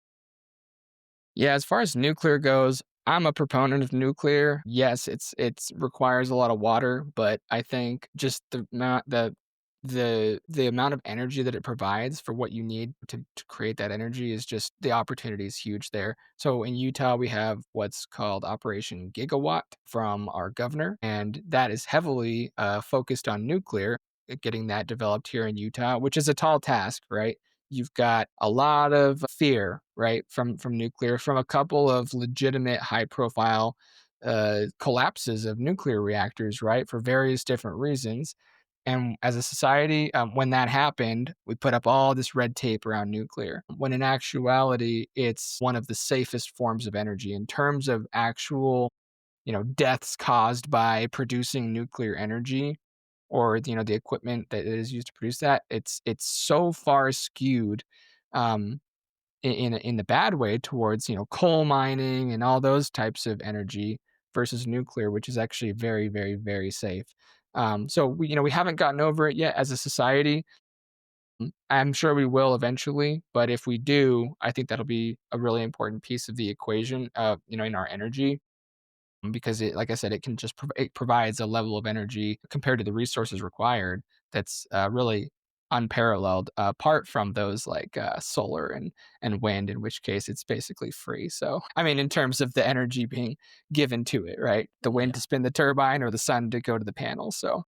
Yeah, as far as nuclear goes, I'm a proponent of nuclear. Yes, it's requires a lot of water, but I think just the amount of energy that it provides for what you need to create that energy is just the opportunity is huge there. So in Utah, we have what's called Operation Gigawatt from our governor, and that is heavily focused on nuclear, getting that developed here in Utah, which is a tall task, right? You've got a lot of fear, right, from nuclear, from a couple of legitimate high profile collapses of nuclear reactors, right, for various different reasons. And as a society, when that happened, we put up all this red tape around nuclear, when in actuality, it's one of the safest forms of energy in terms of actual, deaths caused by producing nuclear energy or, the equipment that is used to produce that. It's so far skewed, um, in the bad way towards, coal mining and all those types of energy versus nuclear, which is actually very, very, very safe. So we haven't gotten over it yet as a society. I'm sure we will eventually, but if we do, I think that'll be a really important piece of the equation, in our energy because it, like I said, it can just it provides a level of energy compared to the resources required that's really unparalleled. Apart from those like solar and wind, in which case it's basically free. So I mean, in terms of the energy being given to it, right? The wind Yeah. to spin the turbine or the sun to go to the panel. So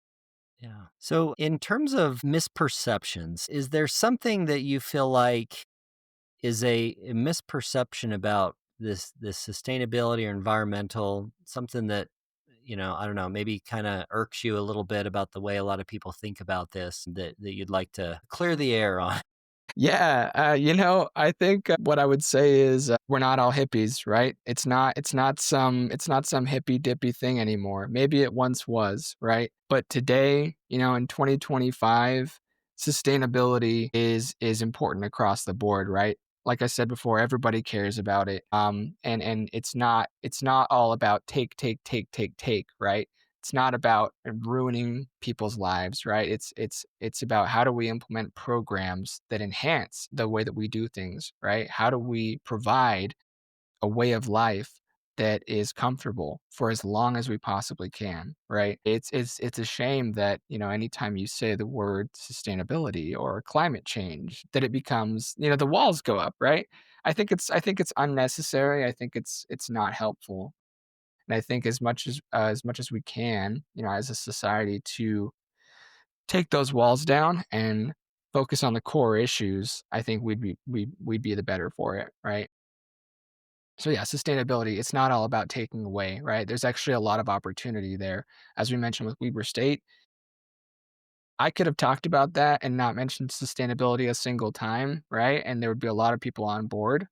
Yeah. So, in terms of misperceptions, is there something that you feel like is a misperception about this sustainability or environmental, something that, I don't know, maybe kind of irks you a little bit about the way a lot of people think about this that you'd like to clear the air on? yeah, I think what I would say is we're not all hippies, right? It's not some hippy dippy thing anymore. Maybe it once was, right? But today, in 2025, sustainability is important across the board, right? Like I said before, everybody cares about it. And it's not all about take, take, take, take, take, right? It's not about ruining people's lives, right? It's about how do we implement programs that enhance the way that we do things, right? How do we provide a way of life that is comfortable for as long as we possibly can, right? It's a shame that, anytime you say the word sustainability or climate change, that it becomes, the walls go up, right? I think it's unnecessary. I think it's not helpful. And I think as much as we can, as a society to take those walls down and focus on the core issues, I think we'd be the better for it, right? So yeah, sustainability, it's not all about taking away, right? There's actually a lot of opportunity there. As we mentioned with Weber State, I could have talked about that and not mentioned sustainability a single time, right? And there would be a lot of people on board.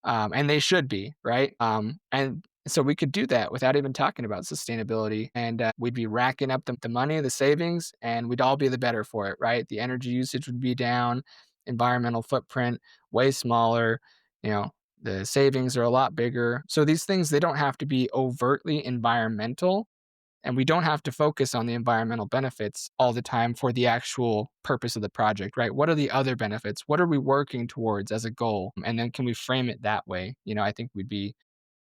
And they should be, right? And so we could do that without even talking about sustainability, and we'd be racking up the money, the savings, and we'd all be the better for it, right? The energy usage would be down, environmental footprint way smaller, you know, the savings are a lot bigger. So these things, they don't have to be overtly environmental, and we don't have to focus on the environmental benefits all the time for the actual purpose of the project, right? What are the other benefits? What are we working towards as a goal? And then can we frame it that way? I think we'd be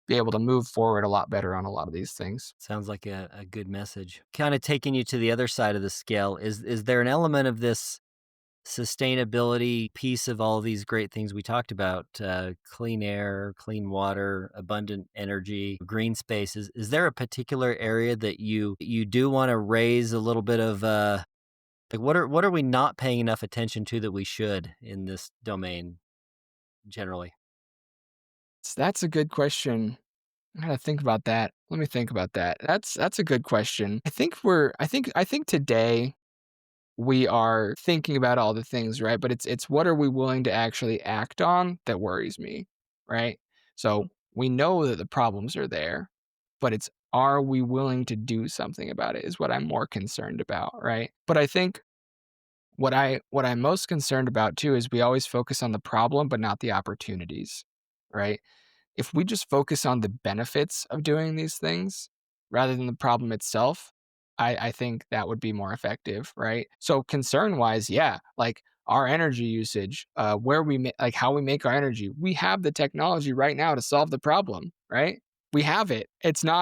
able to move forward a lot better on a lot of these things. Sounds like a good message. Kind of taking you to the other side of the scale. Is there an element of this sustainability piece of all these great things we talked about, clean air, clean water, abundant energy, green spaces, is there a particular area that you do want to raise a little bit of like what are we not paying enough attention to that we should in this domain generally? That's a good question. I gotta think about that. Let me think about that. That's a good question. I think today we are thinking about all the things, right? But it's what are we willing to actually act on that worries me, right? So we know that the problems are there, but it's are we willing to do something about it is what I'm more concerned about, right? But I think what I'm most concerned about too is we always focus on the problem but not the opportunities, right? If we just focus on the benefits of doing these things rather than the problem itself, I think that would be more effective, right? So concern wise, yeah, like our energy usage, where like how we make our energy, we have the technology right now to solve the problem, right? We have it.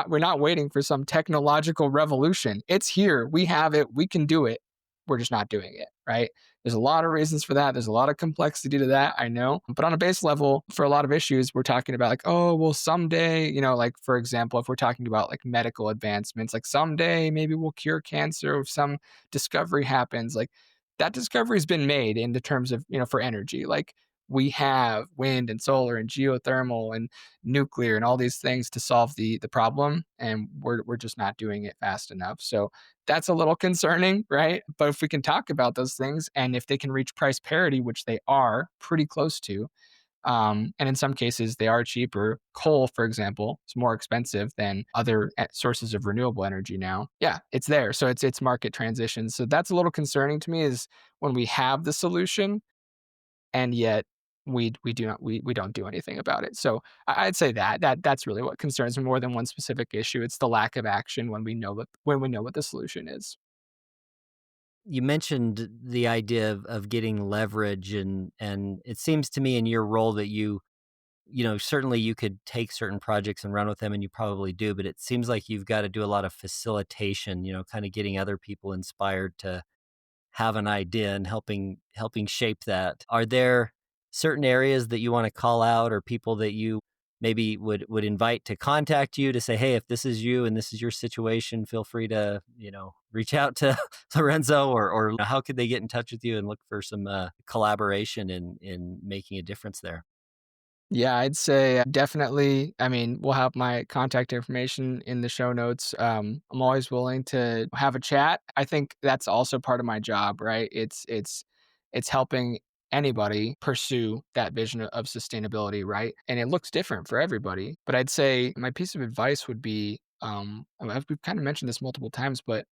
We're not waiting for some technological revolution. It's here. We have it. We can do it. We're just not doing it, right? There's a lot of reasons for that. There's a lot of complexity to that, I know. But on a base level, for a lot of issues, we're talking about like, oh, well, someday, like for example, if we're talking about like medical advancements, like someday maybe we'll cure cancer if some discovery happens. Like that discovery's been made in the terms of, for energy. Like we have wind and solar and geothermal and nuclear and all these things to solve the problem. And we're just not doing it fast enough. So that's a little concerning, right? But if we can talk about those things and if they can reach price parity, which they are pretty close to, and in some cases they are cheaper. Coal, for example, is more expensive than other sources of renewable energy now. Yeah, it's there. So it's market transition. So that's a little concerning to me is when we have the solution and yet we don't do anything about it. So I'd say that's really what concerns me more than one specific issue. It's the lack of action when we know what the solution is. You mentioned the idea of getting leverage, and it seems to me in your role that certainly you could take certain projects and run with them, and you probably do, but it seems like you've got to do a lot of facilitation, kind of getting other people inspired to have an idea and helping shape that. Are there certain areas that you want to call out, or people that you maybe would invite to contact you to say, hey, if this is you and this is your situation, feel free to reach out to Lorenzo, or how could they get in touch with you and look for some collaboration in making a difference there? Yeah, I'd say definitely. I mean, we'll have my contact information in the show notes. I'm always willing to have a chat. I think that's also part of my job, right? It's helping anybody pursue that vision of sustainability, right? And it looks different for everybody. But I'd say my piece of advice would be, we've kind of mentioned this multiple times, but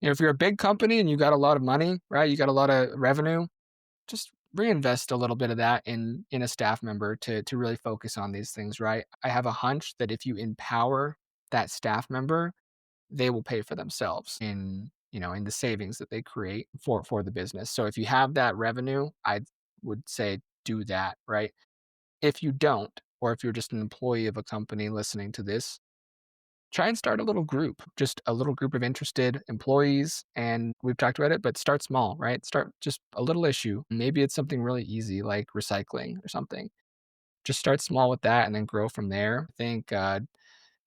if you're a big company and you got a lot of money, right? You got a lot of revenue, just reinvest a little bit of that in a staff member to really focus on these things, right? I have a hunch that if you empower that staff member, they will pay for themselves in the savings that they create for the business. So if you have that revenue, I would say do that, right? If you don't, or if you're just an employee of a company listening to this, try and start a little group, just a little group of interested employees. And we've talked about it, but start small, right? Start just a little issue. Maybe it's something really easy like recycling or something. Just start small with that and then grow from there. I think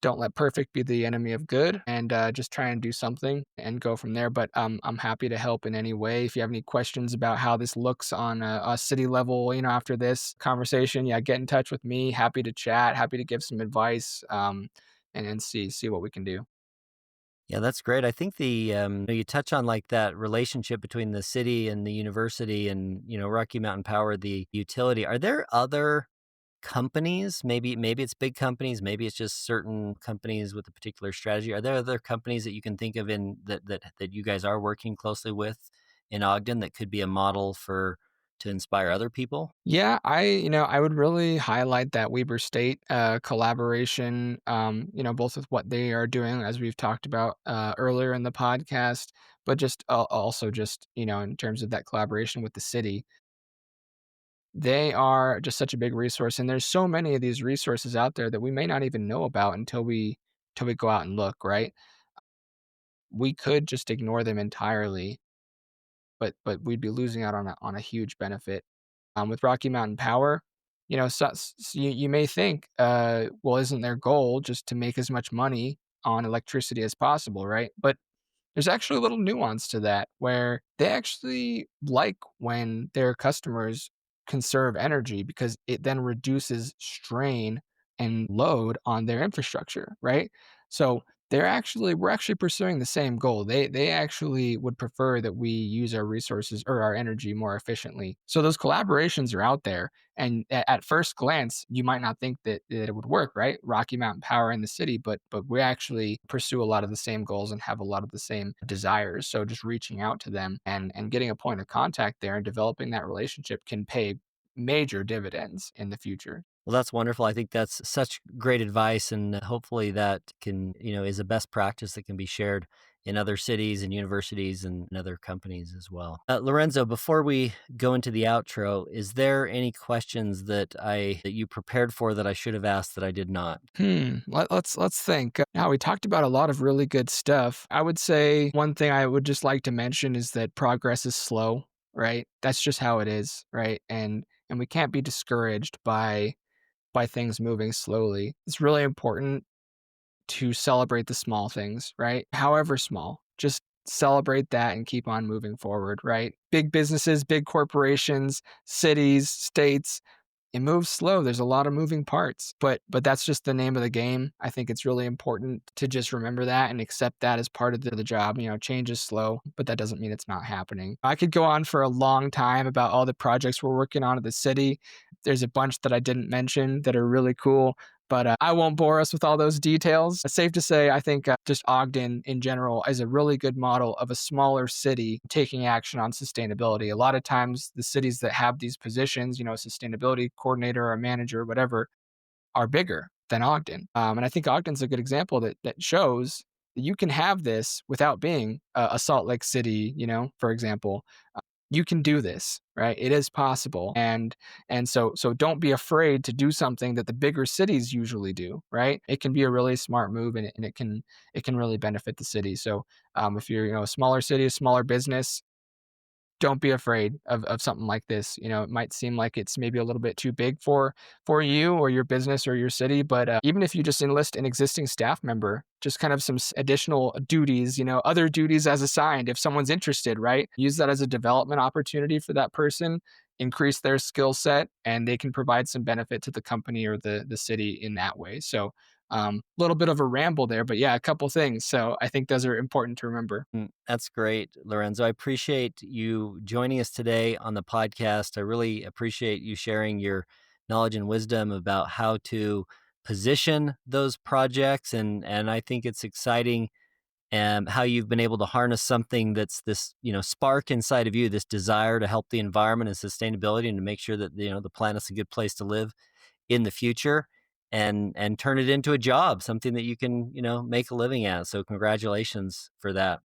don't let perfect be the enemy of good and just try and do something and go from there. But I'm happy to help in any way. If you have any questions about how this looks on a city level, after this conversation, yeah, get in touch with me. Happy to chat, happy to give some advice and see what we can do. Yeah, that's great. I think you touch on like that relationship between the city and the university, and Rocky Mountain Power, the utility. Are there other companies? Maybe it's big companies. Maybe it's just certain companies with a particular strategy. Are there other companies that you can think of in that you guys are working closely with in Ogden that could be a model for to inspire other people? Yeah, I would really highlight that Weber State collaboration, both with what they are doing, as we've talked about earlier in the podcast, but just also just, in terms of that collaboration with the city. They are just such a big resource, and there's so many of these resources out there that we may not even know about until we go out and look, right? We could just ignore them entirely but we'd be losing out on a huge benefit. With Rocky Mountain Power, you know, you may think, well, isn't their goal just to make as much money on electricity as possible, right? But there's actually a little nuance to that where they actually like when their customers conserve energy because it then reduces strain and load on their infrastructure, right? So we're actually pursuing the same goal. They actually would prefer that we use our resources or our energy more efficiently. So those collaborations are out there. And at first glance, you might not think that it would work, right? Rocky Mountain Power in the city, but we actually pursue a lot of the same goals and have a lot of the same desires. So just reaching out to them and getting a point of contact there and developing that relationship can pay major dividends in the future. Well, that's wonderful. I think that's such great advice, and hopefully that can, is a best practice that can be shared in other cities and universities and other companies as well. Lorenzo, before we go into the outro, is there any questions that you prepared for that I should have asked that I did not? Let's think. Now we talked about a lot of really good stuff. I would say one thing I would just like to mention is that progress is slow, right? That's just how it is, right? And we can't be discouraged by things moving slowly. It's really important to celebrate the small things, right? However small, just celebrate that and keep on moving forward, right? Big businesses, big corporations, cities, states, it moves slow. There's a lot of moving parts, but that's just the name of the game. I think it's really important to just remember that and accept that as part of the job. You know, change is slow, but that doesn't mean it's not happening. I could go on for a long time about all the projects we're working on at the city. There's a bunch that I didn't mention that are really cool, but I won't bore us with all those details. It's safe to say, I think just Ogden in general is a really good model of a smaller city taking action on sustainability. A lot of times, the cities that have these positions, you know, a sustainability coordinator or a manager, whatever, are bigger than Ogden. And I think Ogden's a good example that shows that you can have this without being a Salt Lake City, you know, for example. You can do this, right? It is possible. And so don't be afraid to do something that the bigger cities usually do, right? It can be a really smart move and it can really benefit the city. So if you're, you know, a smaller city, a smaller business, don't be afraid of something like this. You know, it might seem like it's maybe a little bit too big for you or your business or your city, but even if you just enlist an existing staff member, just kind of some additional duties, you know, other duties as assigned if someone's interested, right? Use that as a development opportunity for that person, increase their skill set, and they can provide some benefit to the company or the city in that way. So a little bit of a ramble there, but yeah, a couple things. So I think those are important to remember. That's great, Lorenzo. I appreciate you joining us today on the podcast. I really appreciate you sharing your knowledge and wisdom about how to position those projects, and I think it's exciting how you've been able to harness something that's this, spark inside of you, this desire to help the environment and sustainability and to make sure that, the planet's a good place to live in the future, and turn it into a job, something that you can, make a living at. So congratulations for that.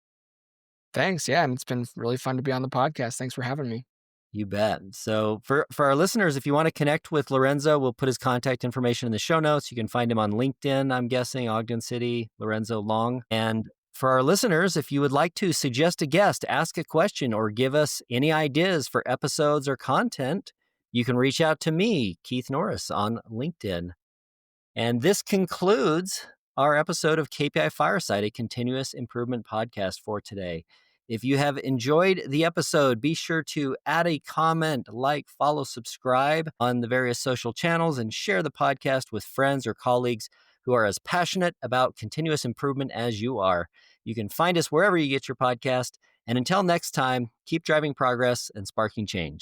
Thanks. Yeah, and it's been really fun to be on the podcast. Thanks for having me. You bet. So for our listeners, if you want to connect with Lorenzo, we'll put his contact information in the show notes. You can find him on LinkedIn, I'm guessing, Ogden City, Lorenzo Long. And for our listeners, if you would like to suggest a guest, ask a question, or give us any ideas for episodes or content, you can reach out to me, Keith Norris, on LinkedIn. And this concludes our episode of KPI Fireside, a continuous improvement podcast for today. If you have enjoyed the episode, be sure to add a comment, like, follow, subscribe on the various social channels, and share the podcast with friends or colleagues who are as passionate about continuous improvement as you are. You can find us wherever you get your podcast. And until next time, keep driving progress and sparking change.